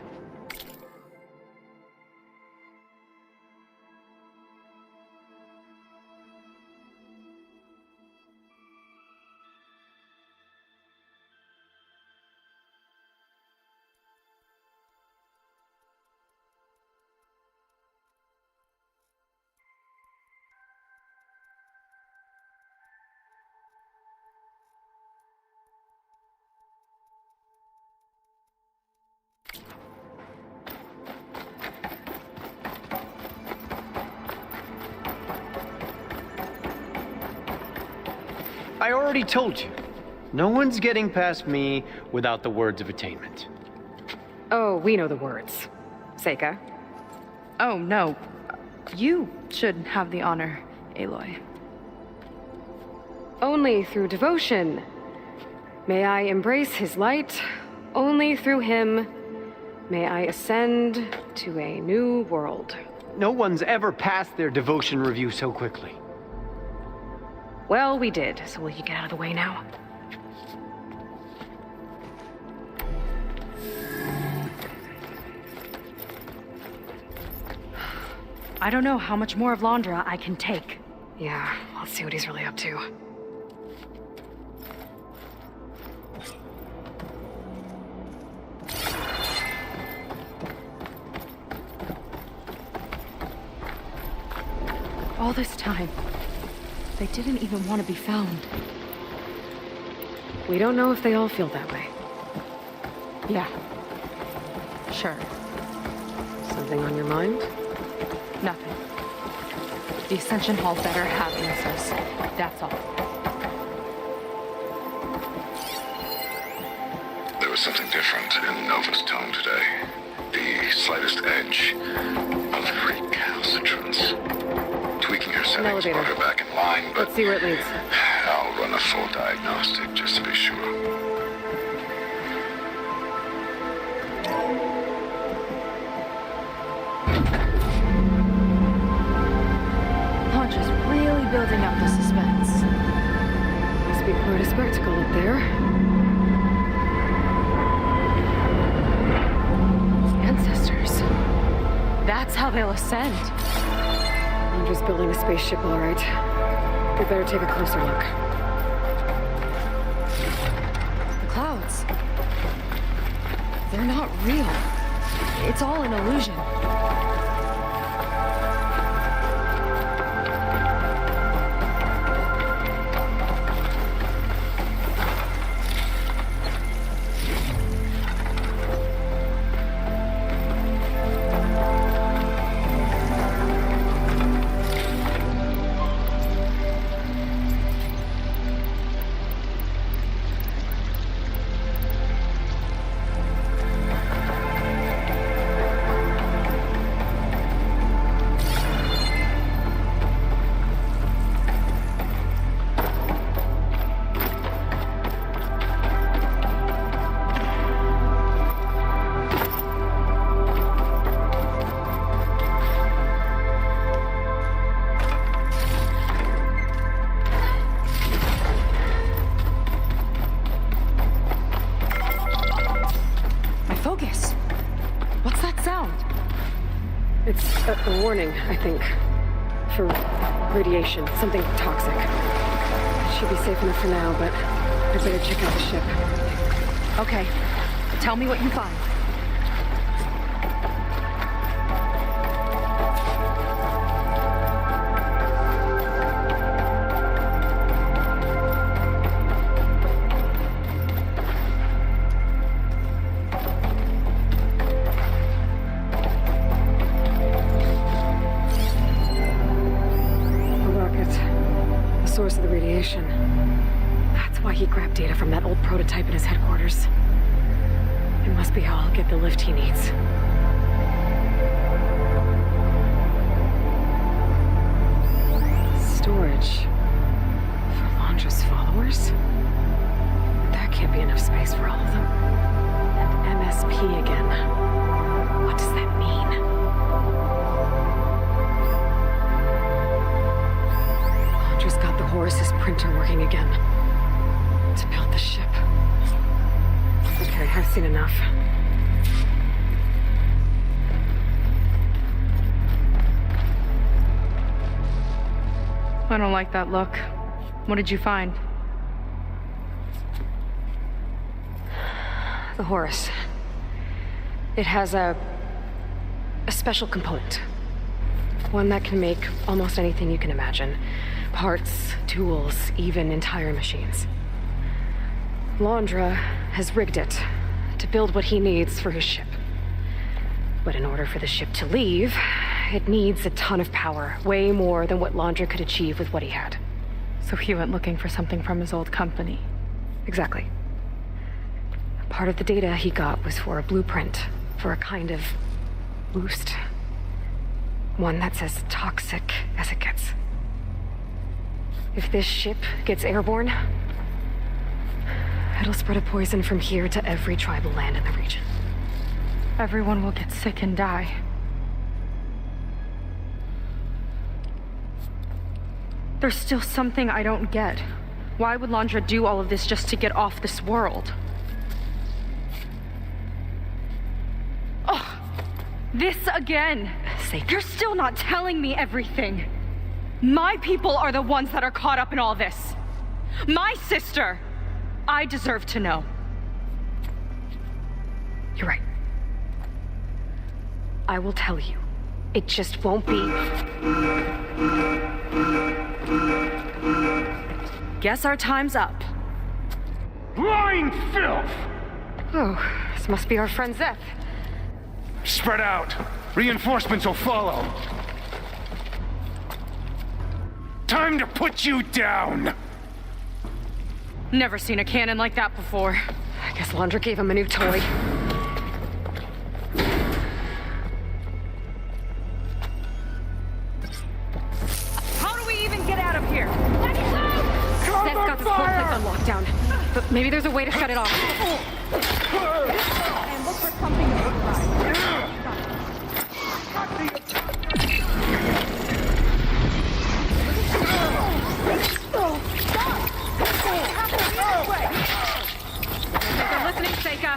I already told you. No one's getting past me without the words of attainment.
Oh, we know the words. Seika.
Oh, no. You should have the honor, Aloy.
Only through devotion may I embrace his light. Only through him may I ascend to a new world.
No one's ever passed their devotion review so quickly.
Well, we did, so will you get out of the way now?
I don't know how much more of Londra I can take.
Yeah, let's see what he's really up to.
All this time, they didn't even want to be found.
We don't know if they all feel that way.
Yeah. Sure.
Something on your mind?
Nothing. The Ascension Hall better have answers. That's all.
There was something different in Nova's tone today. The slightest edge of recalcitrance. Tweaking her settings brought her back in line, but
let's see where it leads.
I'll run a full diagnostic just to be sure.
Punch is really building up the suspense.
Must be quite a spectacle up there.
Ancestors. That's how they'll ascend.
I'm just building a spaceship, all right. We better take a closer look.
The clouds. They're not real. It's all an illusion.
A warning, I think. For radiation, something toxic. Should be safe enough for now, but I better check out the ship.
Okay. Tell me what you find.
Source of the radiation. That's why he grabbed data from that old prototype in his headquarters. It must be how I'll get the lift he needs. Storage. For Londra's followers? That can't be enough space for all of them. And MSP again. What does that mean? Horace's printer working again. To build the ship. Okay, I've seen enough.
I don't like that look. What did you find?
The Horus. It has a special component. One that can make almost anything you can imagine. Parts, tools, even entire machines. Londra has rigged it to build what he needs for his ship. But in order for the ship to leave, it needs a ton of power, way more than what Londra could achieve with what he had.
So he went looking for something from his old company.
Exactly. Part of the data he got was for a blueprint, for a kind of boost. One that's as toxic as it gets. If this ship gets airborne, it'll spread a poison from here to every tribal land in the region.
Everyone will get sick and die. There's still something I don't get. Why would Londra do all of this just to get off this world? Oh, this again. You're still not telling me everything. My people are the ones that are caught up in all this. My sister. I deserve to know.
You're right. I will tell you. It just won't be...
Guess our time's up.
Lying filth!
Oh, this must be our friend Zeth.
Spread out. Reinforcements will follow. Time to put you down!
Never seen a cannon like that before.
I guess Londra gave him a new toy.
How do we even get out of here?
Zeth's got this whole place on lockdown. But maybe there's a way to shut it off.
And look for something to override.
They're listening, Seika.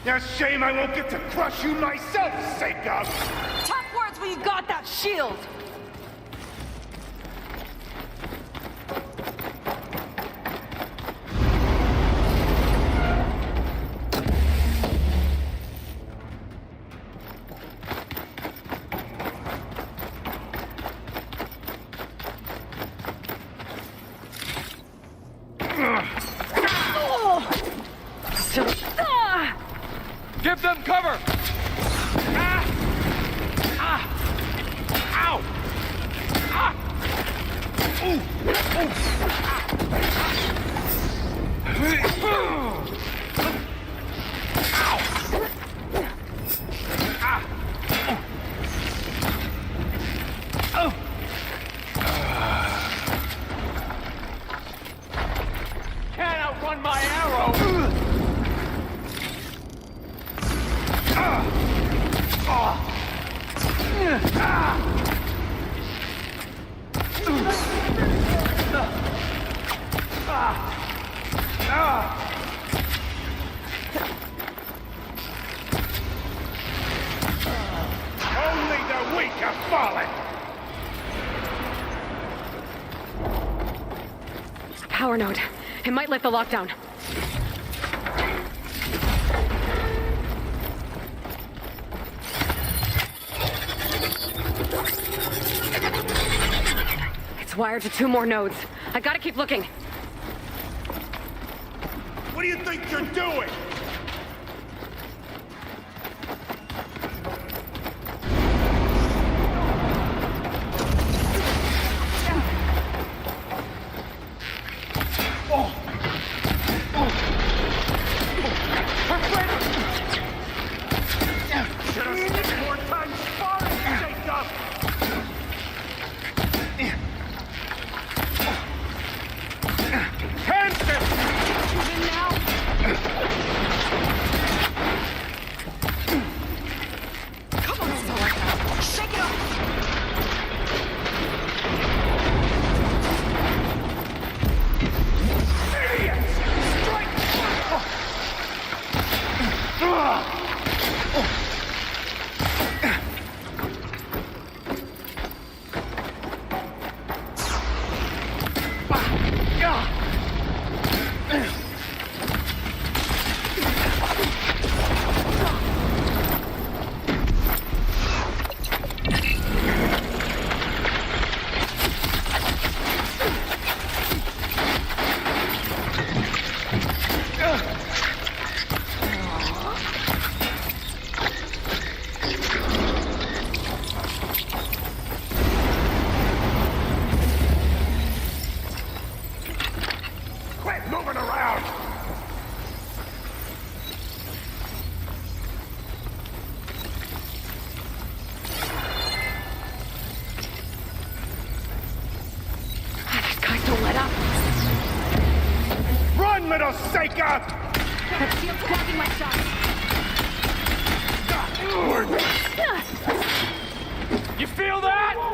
A shame I won't get to crush you myself, Seika!
Tough words when you got that shield!
Give them cover!
Ah! Ah! Ow! Ah! Ooh! Ooh! Ow! Ah! Oh!
Can't outrun my arrow!
door node. It might lift the lockdown. It's wired to 2 more nodes. I gotta keep looking.
What do you think you're doing? Little Seika!
That shield's blocking my shot.
You feel that?
Oh,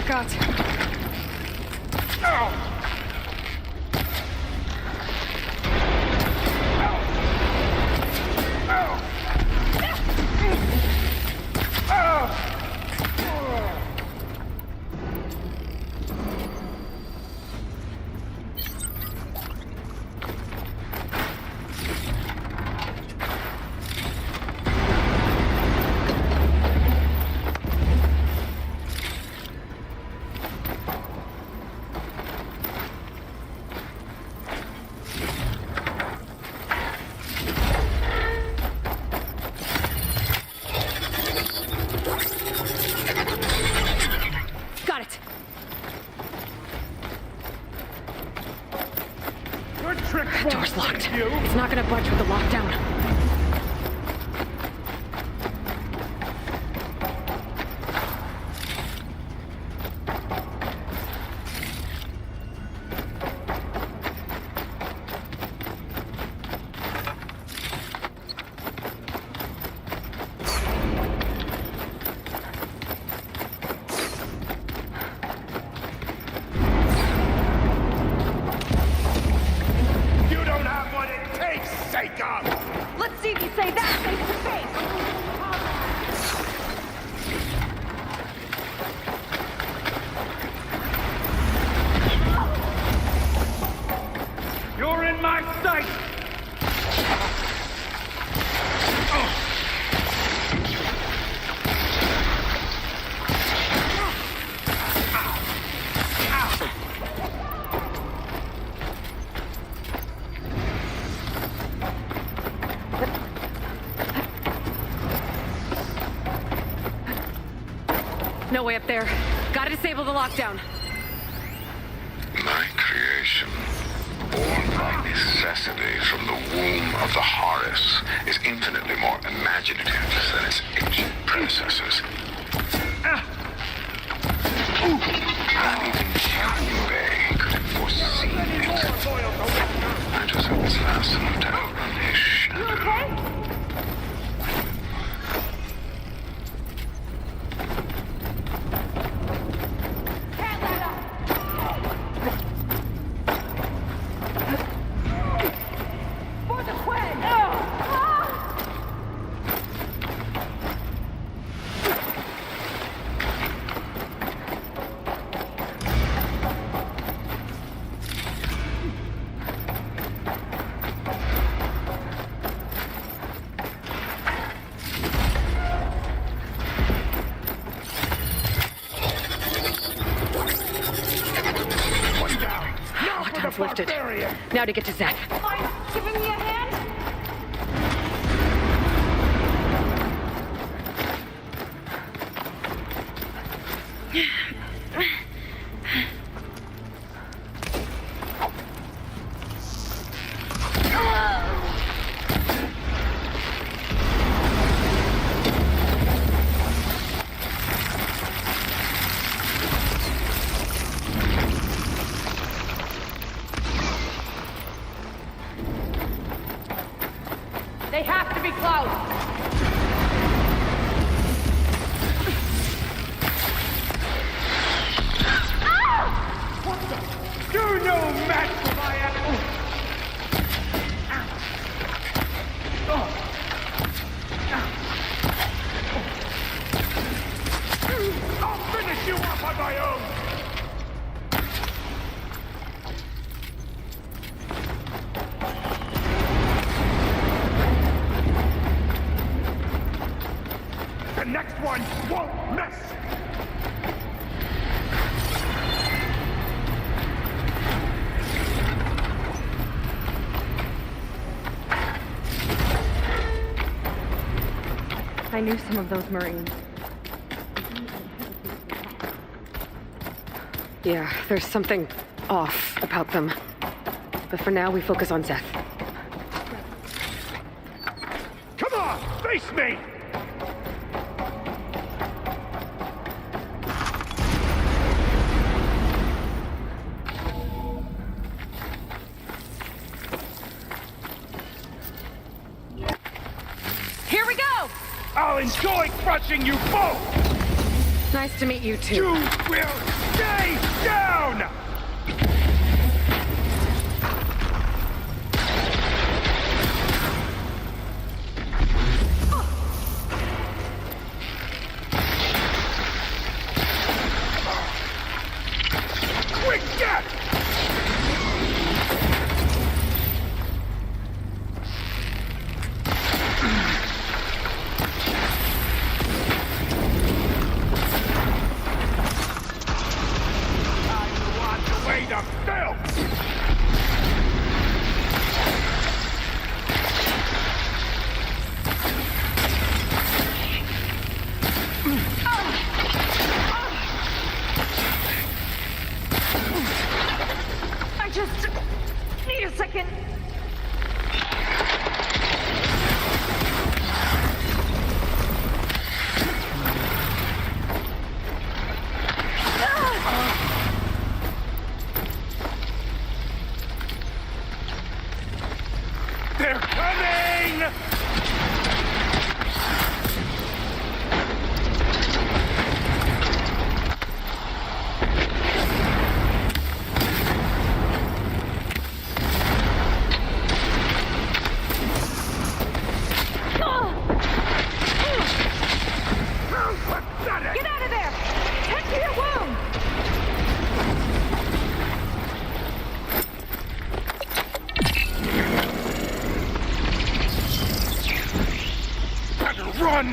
God.
That
door's locked. It's not gonna budge with the lockdown.
Let's see if you say that face to face.
You're in my sight!
No way up there. Gotta disable the lockdown.
My creation, born by necessity from the womb of the Horus, is infinitely more imaginative than its ancient predecessors. Not even Yahweh could have foreseen it. I just hope it's last enough to outrun his shadow.
lifted. Now to get to Zeth.
Mind giving me a hand? They have to be close.
You're no match for my animal! I'll finish you off on my own! The next one won't miss!
I knew some of those Marines.
Yeah, there's something off about them. But for now, we focus on Zeth.
Come on, face me!
Here we go!
I'll enjoy crushing you both!
Nice to meet you, too.
You will stay down! Quick death! Way to filth!
I just need a second.
They're coming!
Get out of there! Tend to your wound!
Better run!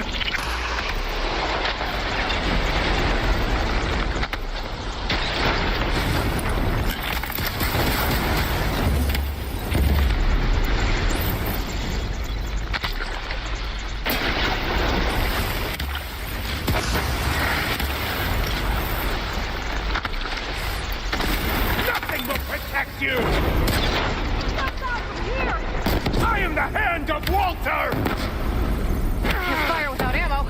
Nothing will protect you!
That's out from here!
I am the hand of Walter!
Can't fire without ammo.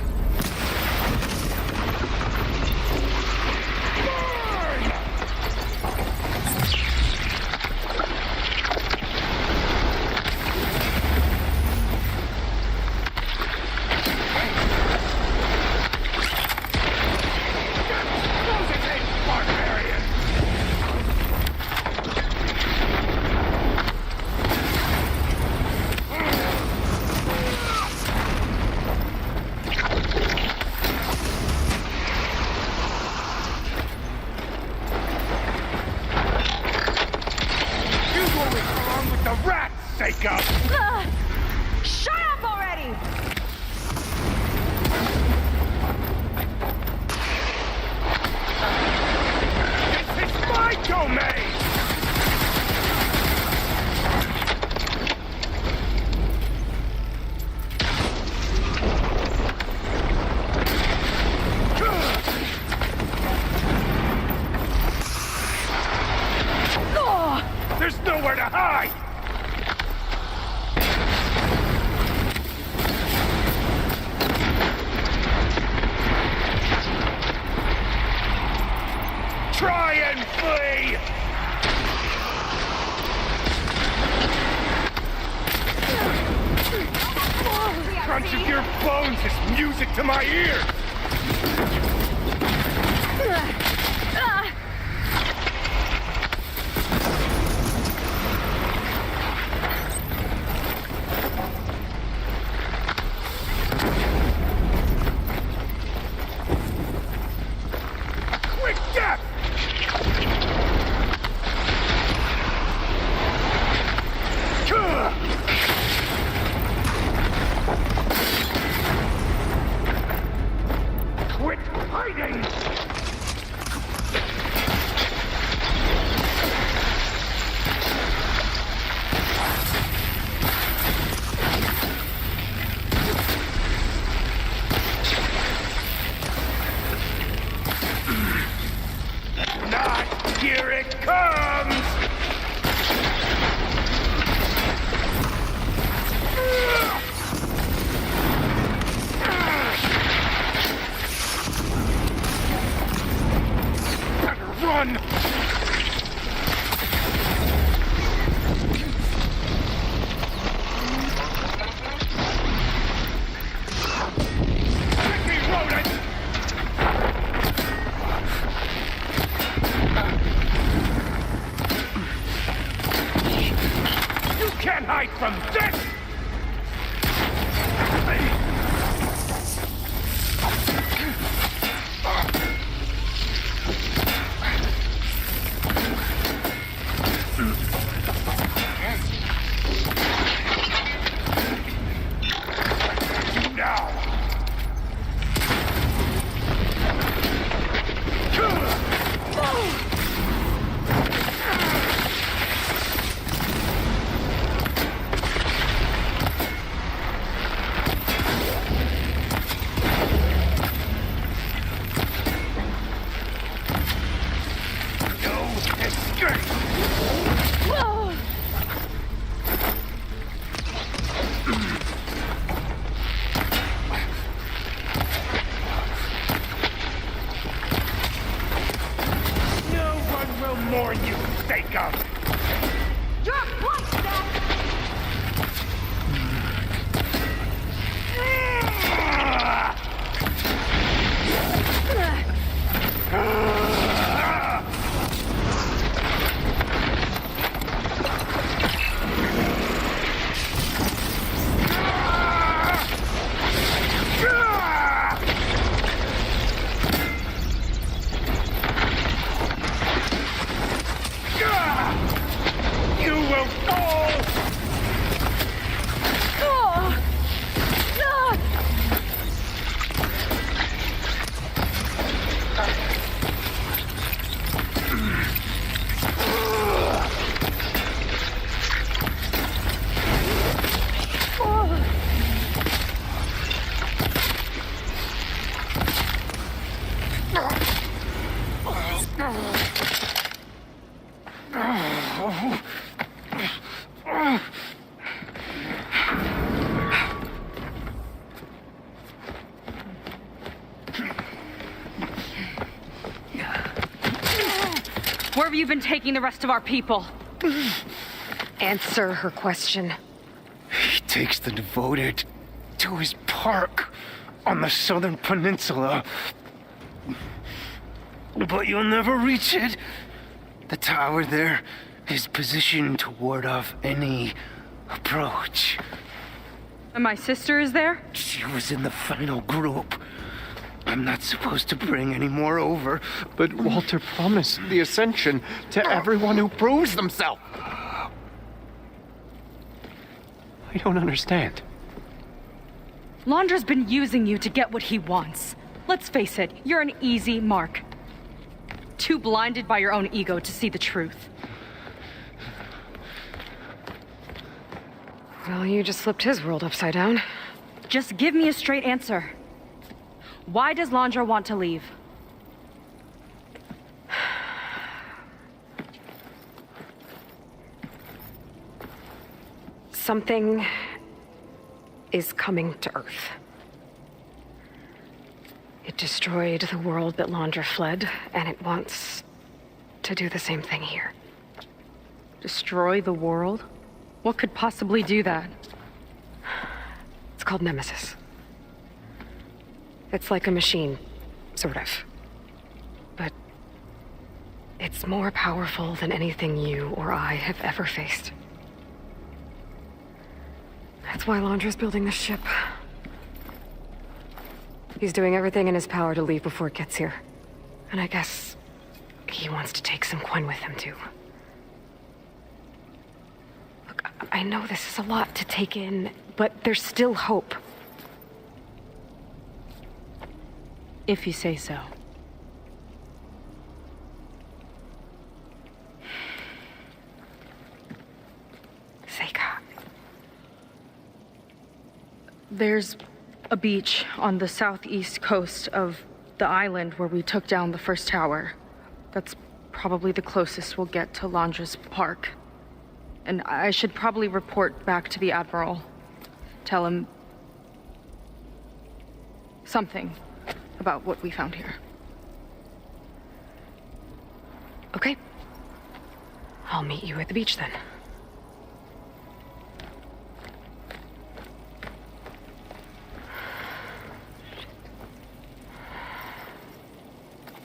Barbarian! You always belong with the rats, Seiko!
Shut up already!
This is my domain! Your bones is music to my ears! Quick death! Quit hiding! Not here it comes! Better run! Tricky rodent! You can't hide from this! Now! No escape! No one will mourn you, Jacob!
You're right, Dad!
You will fall!
Where have you been taking the rest of our people?
Answer her question.
He takes the devoted to his park on the southern peninsula. But you'll never reach it. The tower there is positioned to ward off any approach.
And my sister is there?
She was in the final group. I'm not supposed to bring any more over.
But Walter promised the Ascension to everyone who proves themselves. I don't understand.
Londra's been using you to get what he wants. Let's face it, you're an easy mark. Too blinded by your own ego to see the truth.
Well, you just flipped his world upside down.
Just give me a straight answer. Why does Londra want to leave?
Something is coming to Earth. It destroyed the world that Londra fled, and it wants to do the same thing here.
Destroy the world? What could possibly do that?
It's called Nemesis. It's like a machine, sort of. But it's more powerful than anything you or I have ever faced. That's why Londra's building this ship. He's doing everything in his power to leave before it gets here. And I guess he wants to take some coin with him, too. Look, I know this is a lot to take in, but there's still hope.
If you say so.
Seika.
There's a beach on the southeast coast of the island where we took down the first tower. That's probably the closest we'll get to Londra's park. And I should probably report back to the Admiral. Tell him something about what we found here.
Okay. I'll meet you at the beach then.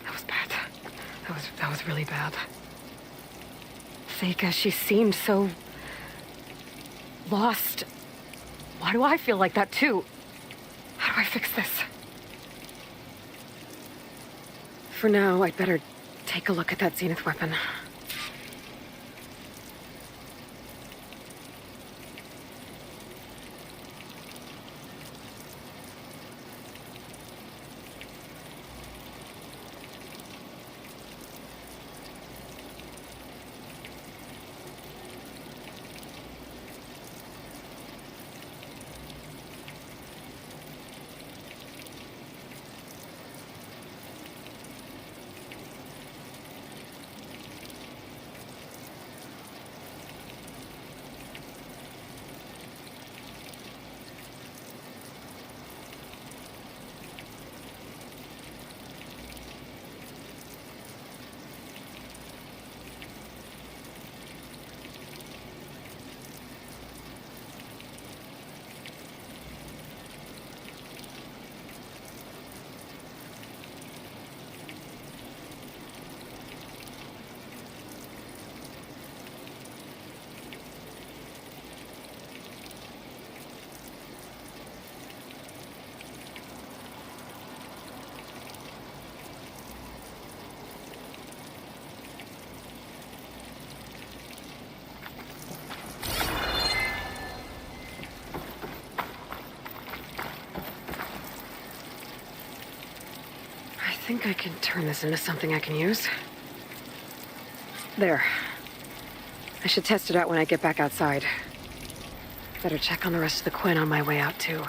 That was bad. That was really bad. Seika, she seemed so lost. Why do I feel like that too? How do I fix this? For now, I'd better take a look at that Zenith weapon. I think I can turn this into something I can use. There. I should test it out when I get back outside. Better check on the rest of the Quinn on my way out, too.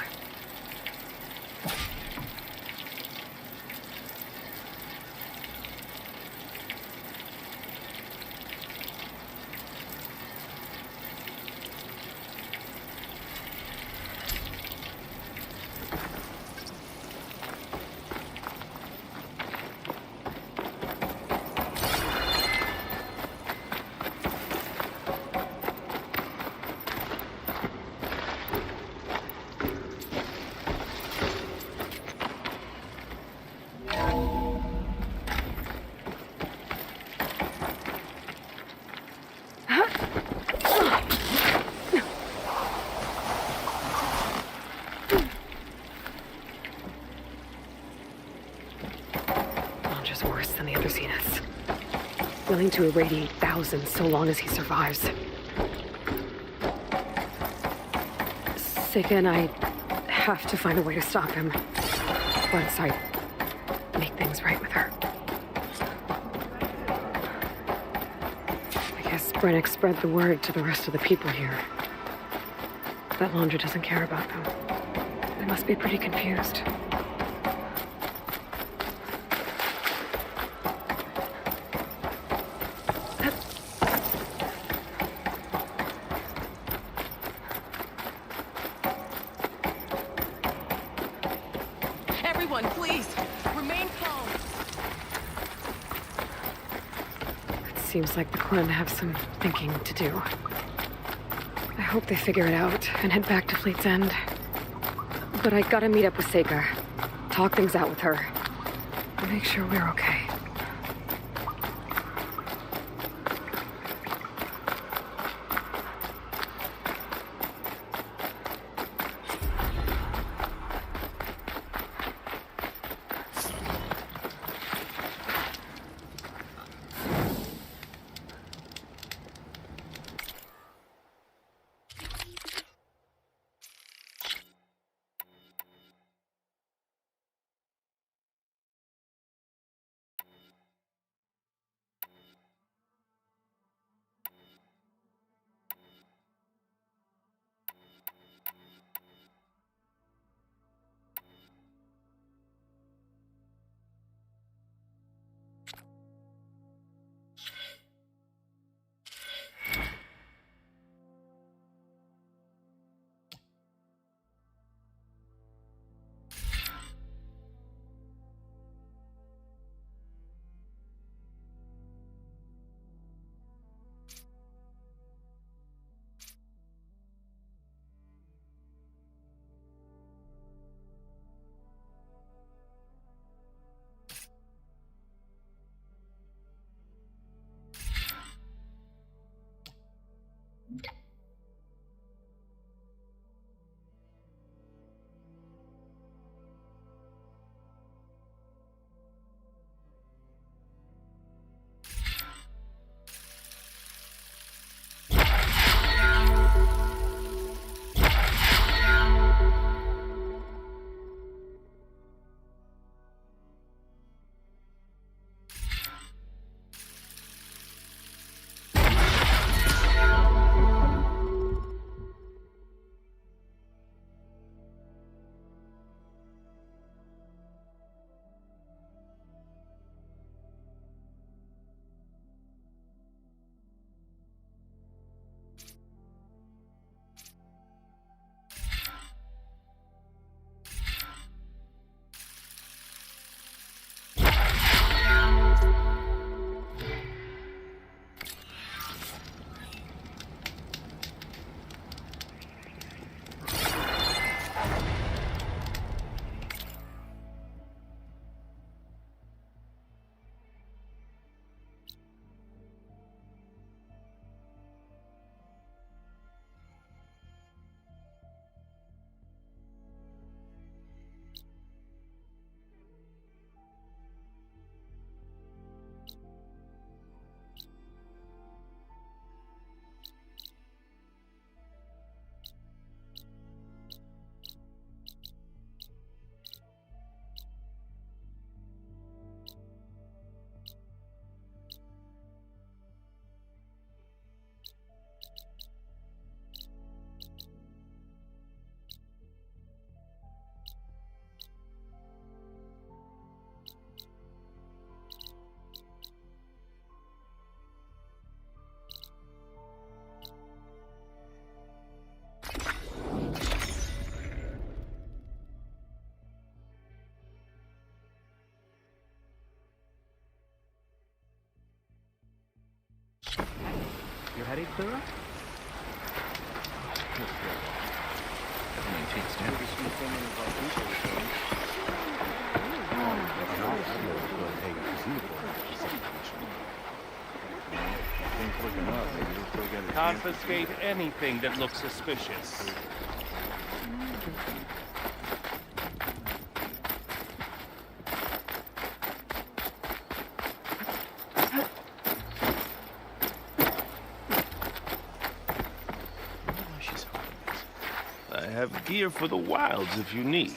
Worse than the other Zeniths. Willing to irradiate thousands so long as he survives. Seika and I have to find a way to stop him once I make things right with her. I guess Brennick spread the word to the rest of the people here that Londra doesn't care about them. They must be pretty confused. Seems like the Quinn have some thinking to do. I hope they figure it out and head back to Fleet's End. But I gotta meet up with Seika. talk things out with her. Make sure we're okay.
Your headache clear up?
Confiscate anything that looks suspicious. I have gear for the wilds if you need.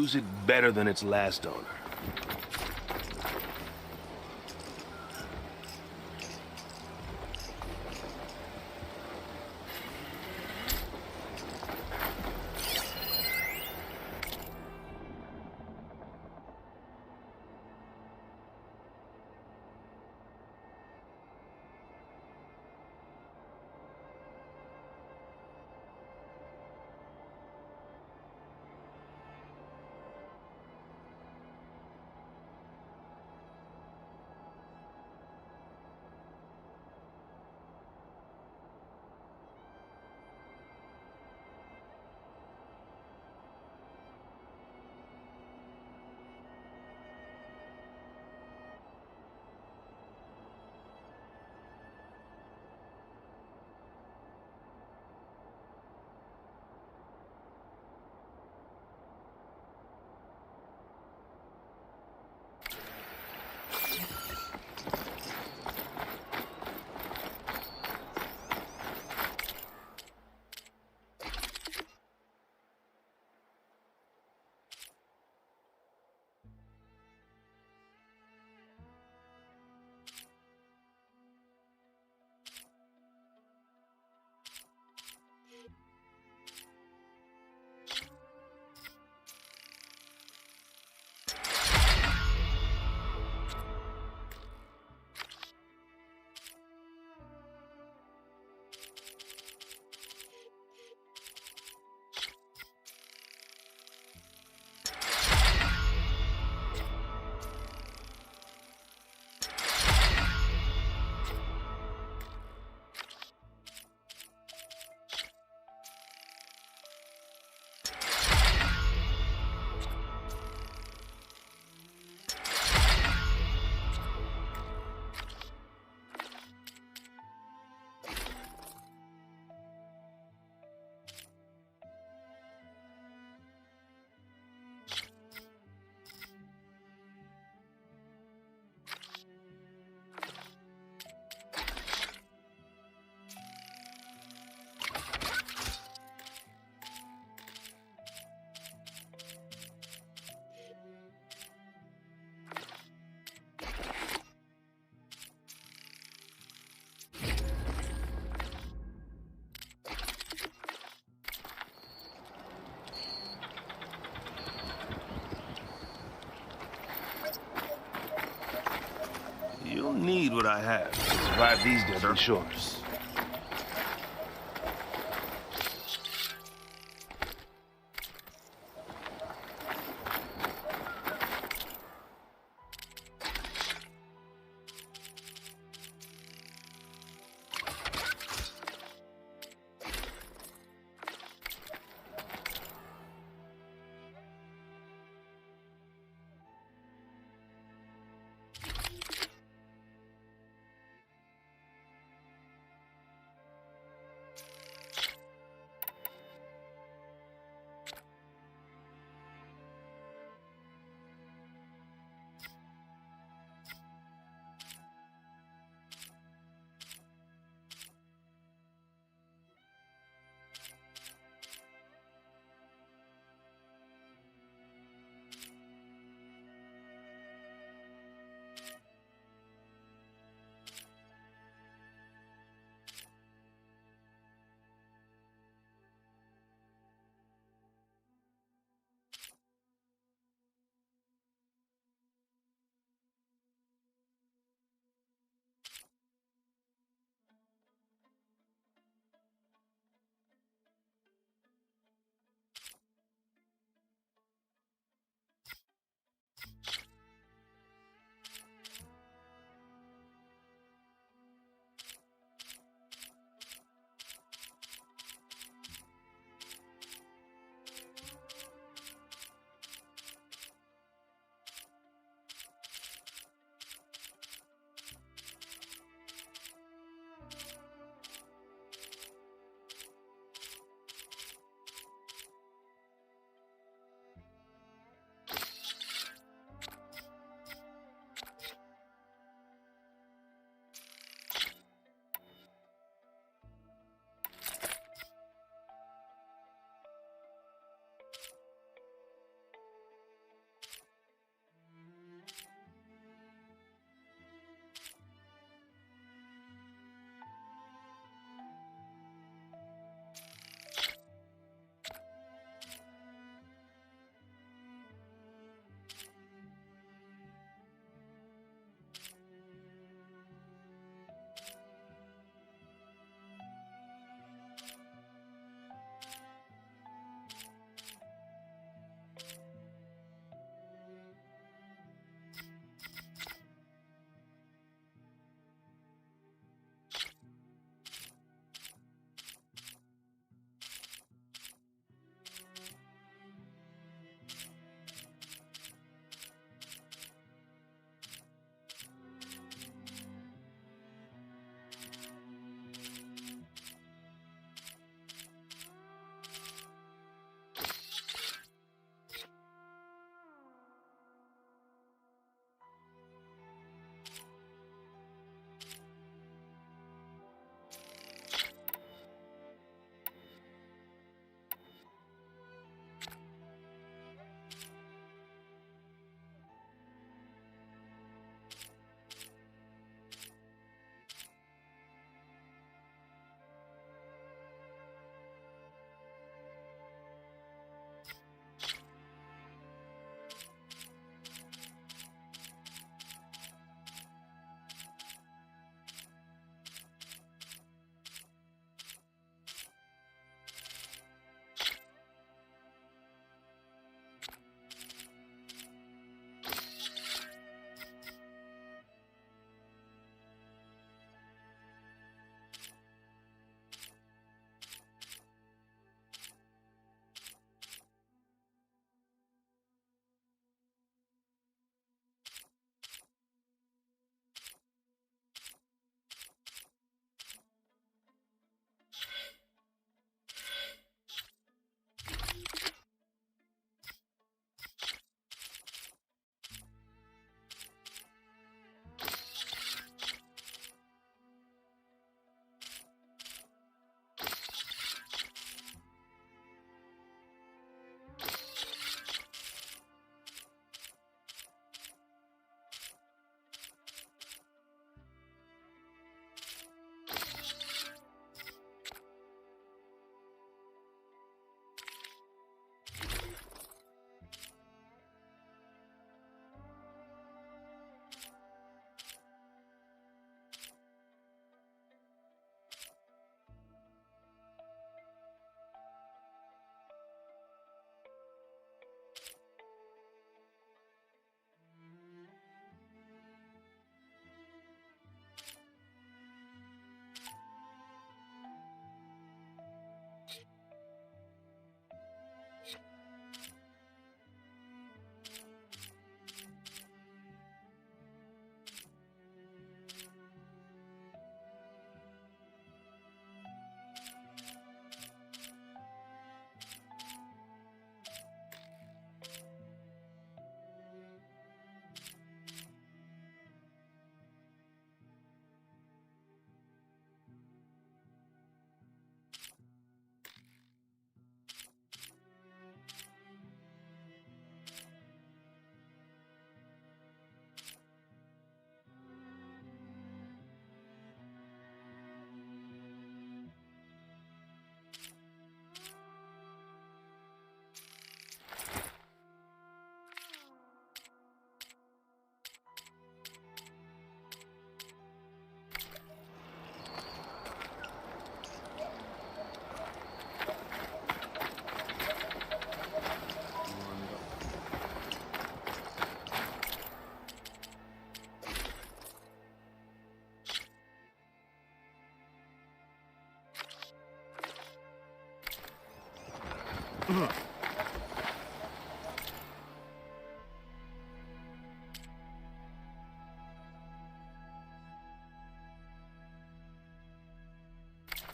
use it better than its last owner. You'll need what I have to survive these desert shores.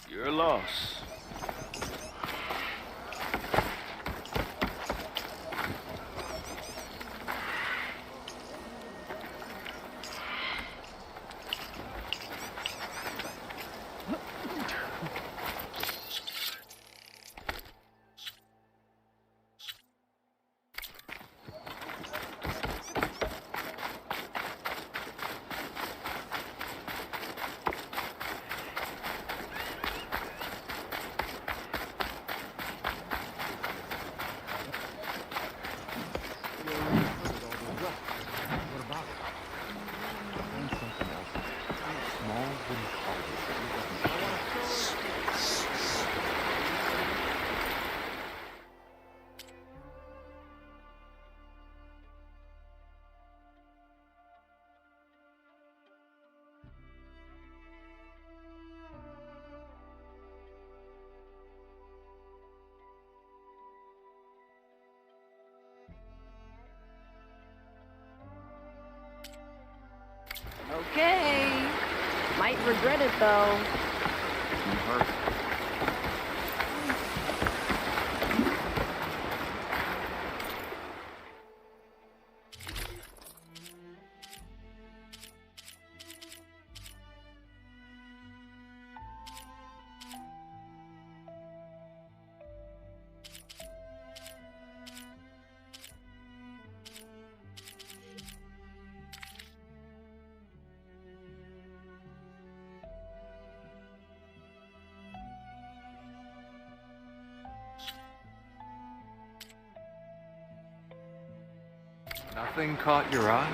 Your loss.
Okay. Might regret it though.
Nothing caught your eye?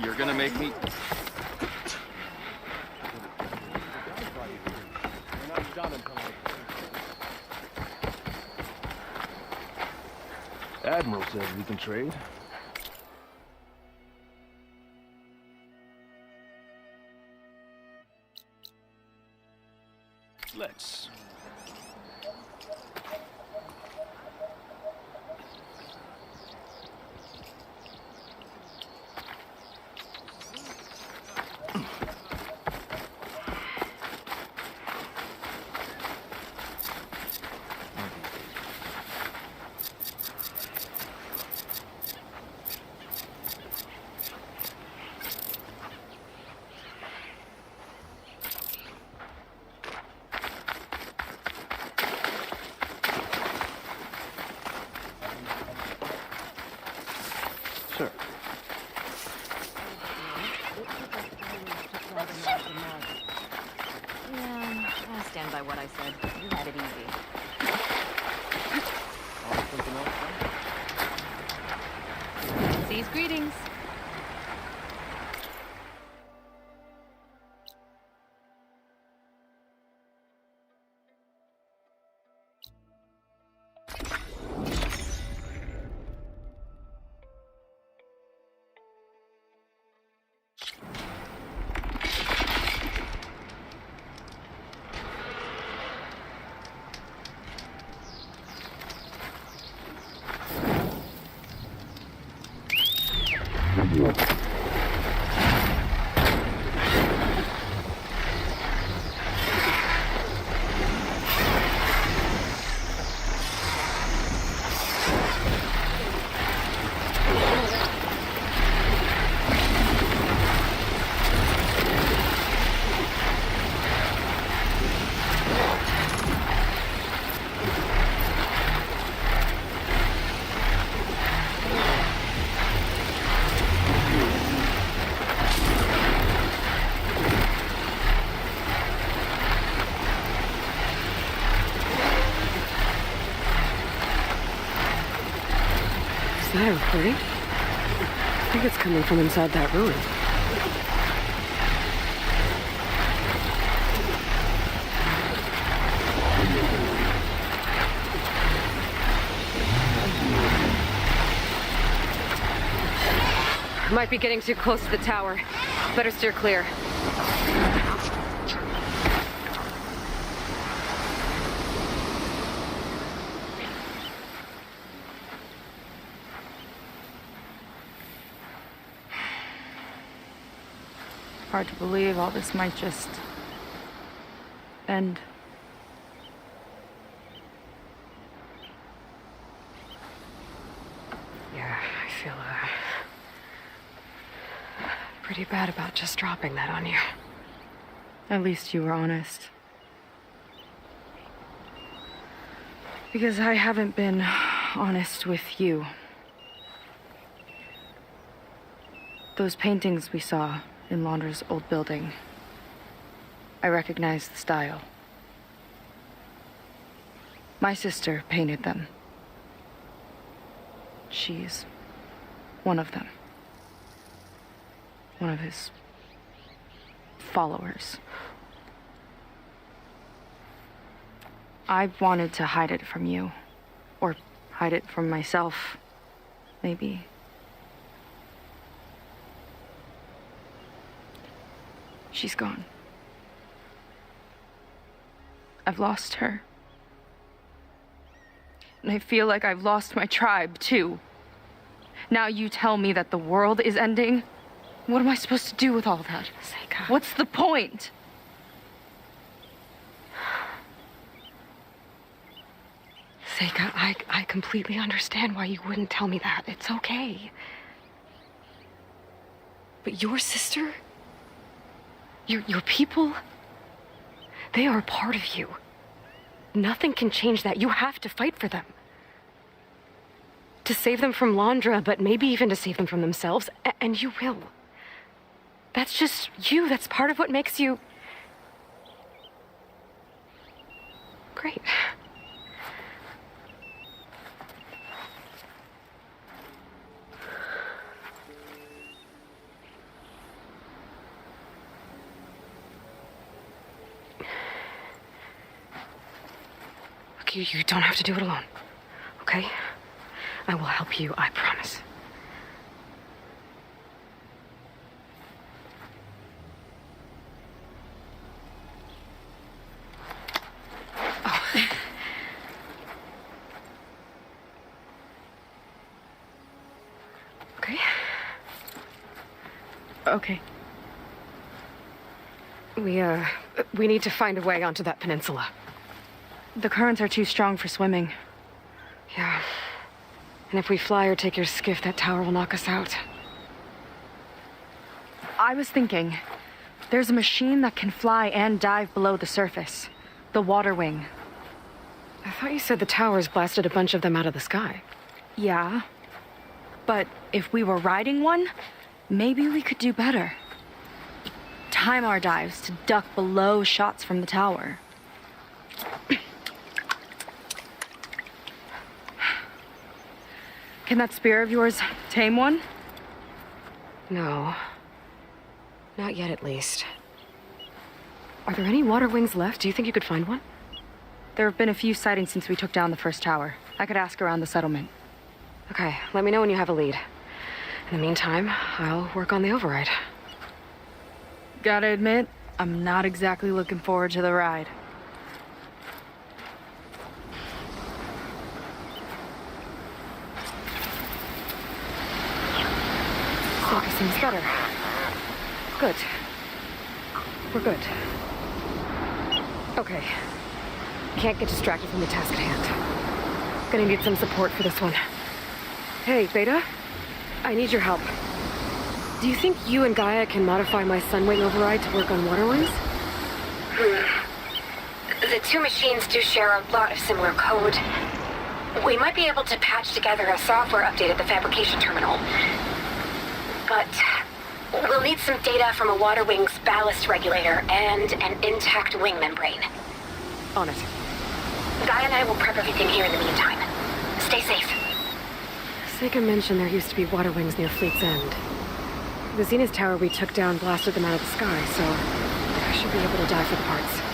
You're gonna make me...
Admiral says we can trade. Let's. Sure.
Yeah, I'll stand by what I said. You had it easy.
Something else?
Sea's greetings.
that a recording? I think it's coming from inside that ruin. Might be getting too close to the tower. Better steer clear.
Hard to believe all this might just end.
Yeah, I feel pretty bad about just dropping that on you.
At least you were honest. Because I haven't been honest with you. Those paintings we saw in Londra's old building, I recognize the style. My sister painted them. She's one of them. One of his followers. I wanted to hide it from you. Or hide it from myself, maybe. She's gone. I've lost her. And I feel like I've lost my tribe, too. Now you tell me that the world is ending? What am I supposed to do with all that?
Seika.
What's the point?
Seika, I completely understand why you wouldn't tell me that. It's okay. But your sister? Your people? They are a part of you. Nothing can change that. You have to fight for them. To save them from Londra, but maybe even to save them from themselves. And you will. That's just you. That's part of what makes you... great. You don't have to do it alone, okay? I will help you, I promise. Oh. Okay?
Okay.
We need to find a way onto that peninsula.
The currents are too strong for swimming.
Yeah. And if we fly or take your skiff, that tower will knock us out.
I was thinking, there's a machine that can fly and dive below the surface. The water wing.
I thought you said the towers blasted a bunch of them out of the sky.
Yeah. But if we were riding one, maybe we could do better. Time our dives to duck below shots from the tower. Can that spear of yours tame one?
No. Not yet, at least. Are there any water wings left? Do you think you could find one?
There have been a few sightings since we took down the first tower. I could ask around the settlement.
Okay, let me know when you have a lead. In the meantime, I'll work on the override.
Gotta admit, I'm not exactly looking forward to the ride.
Seems better. Good. We're good. Okay. Can't get distracted from the task at hand. Gonna need some support for this one. Hey, Beta. I need your help. Do you think you and Gaia can modify my Sunwing override to work on water wings?
The two machines do share a lot of similar code. We might be able to patch together a software update at the fabrication terminal. But we'll need some data from a water wing's ballast regulator and an intact wing membrane.
On it.
Guy and I will prep everything here in the meantime. Stay safe.
Sega mentioned there used to be water wings near Fleet's End. The Zenith Tower we took down blasted them out of the sky, so I should be able to dive for the parts.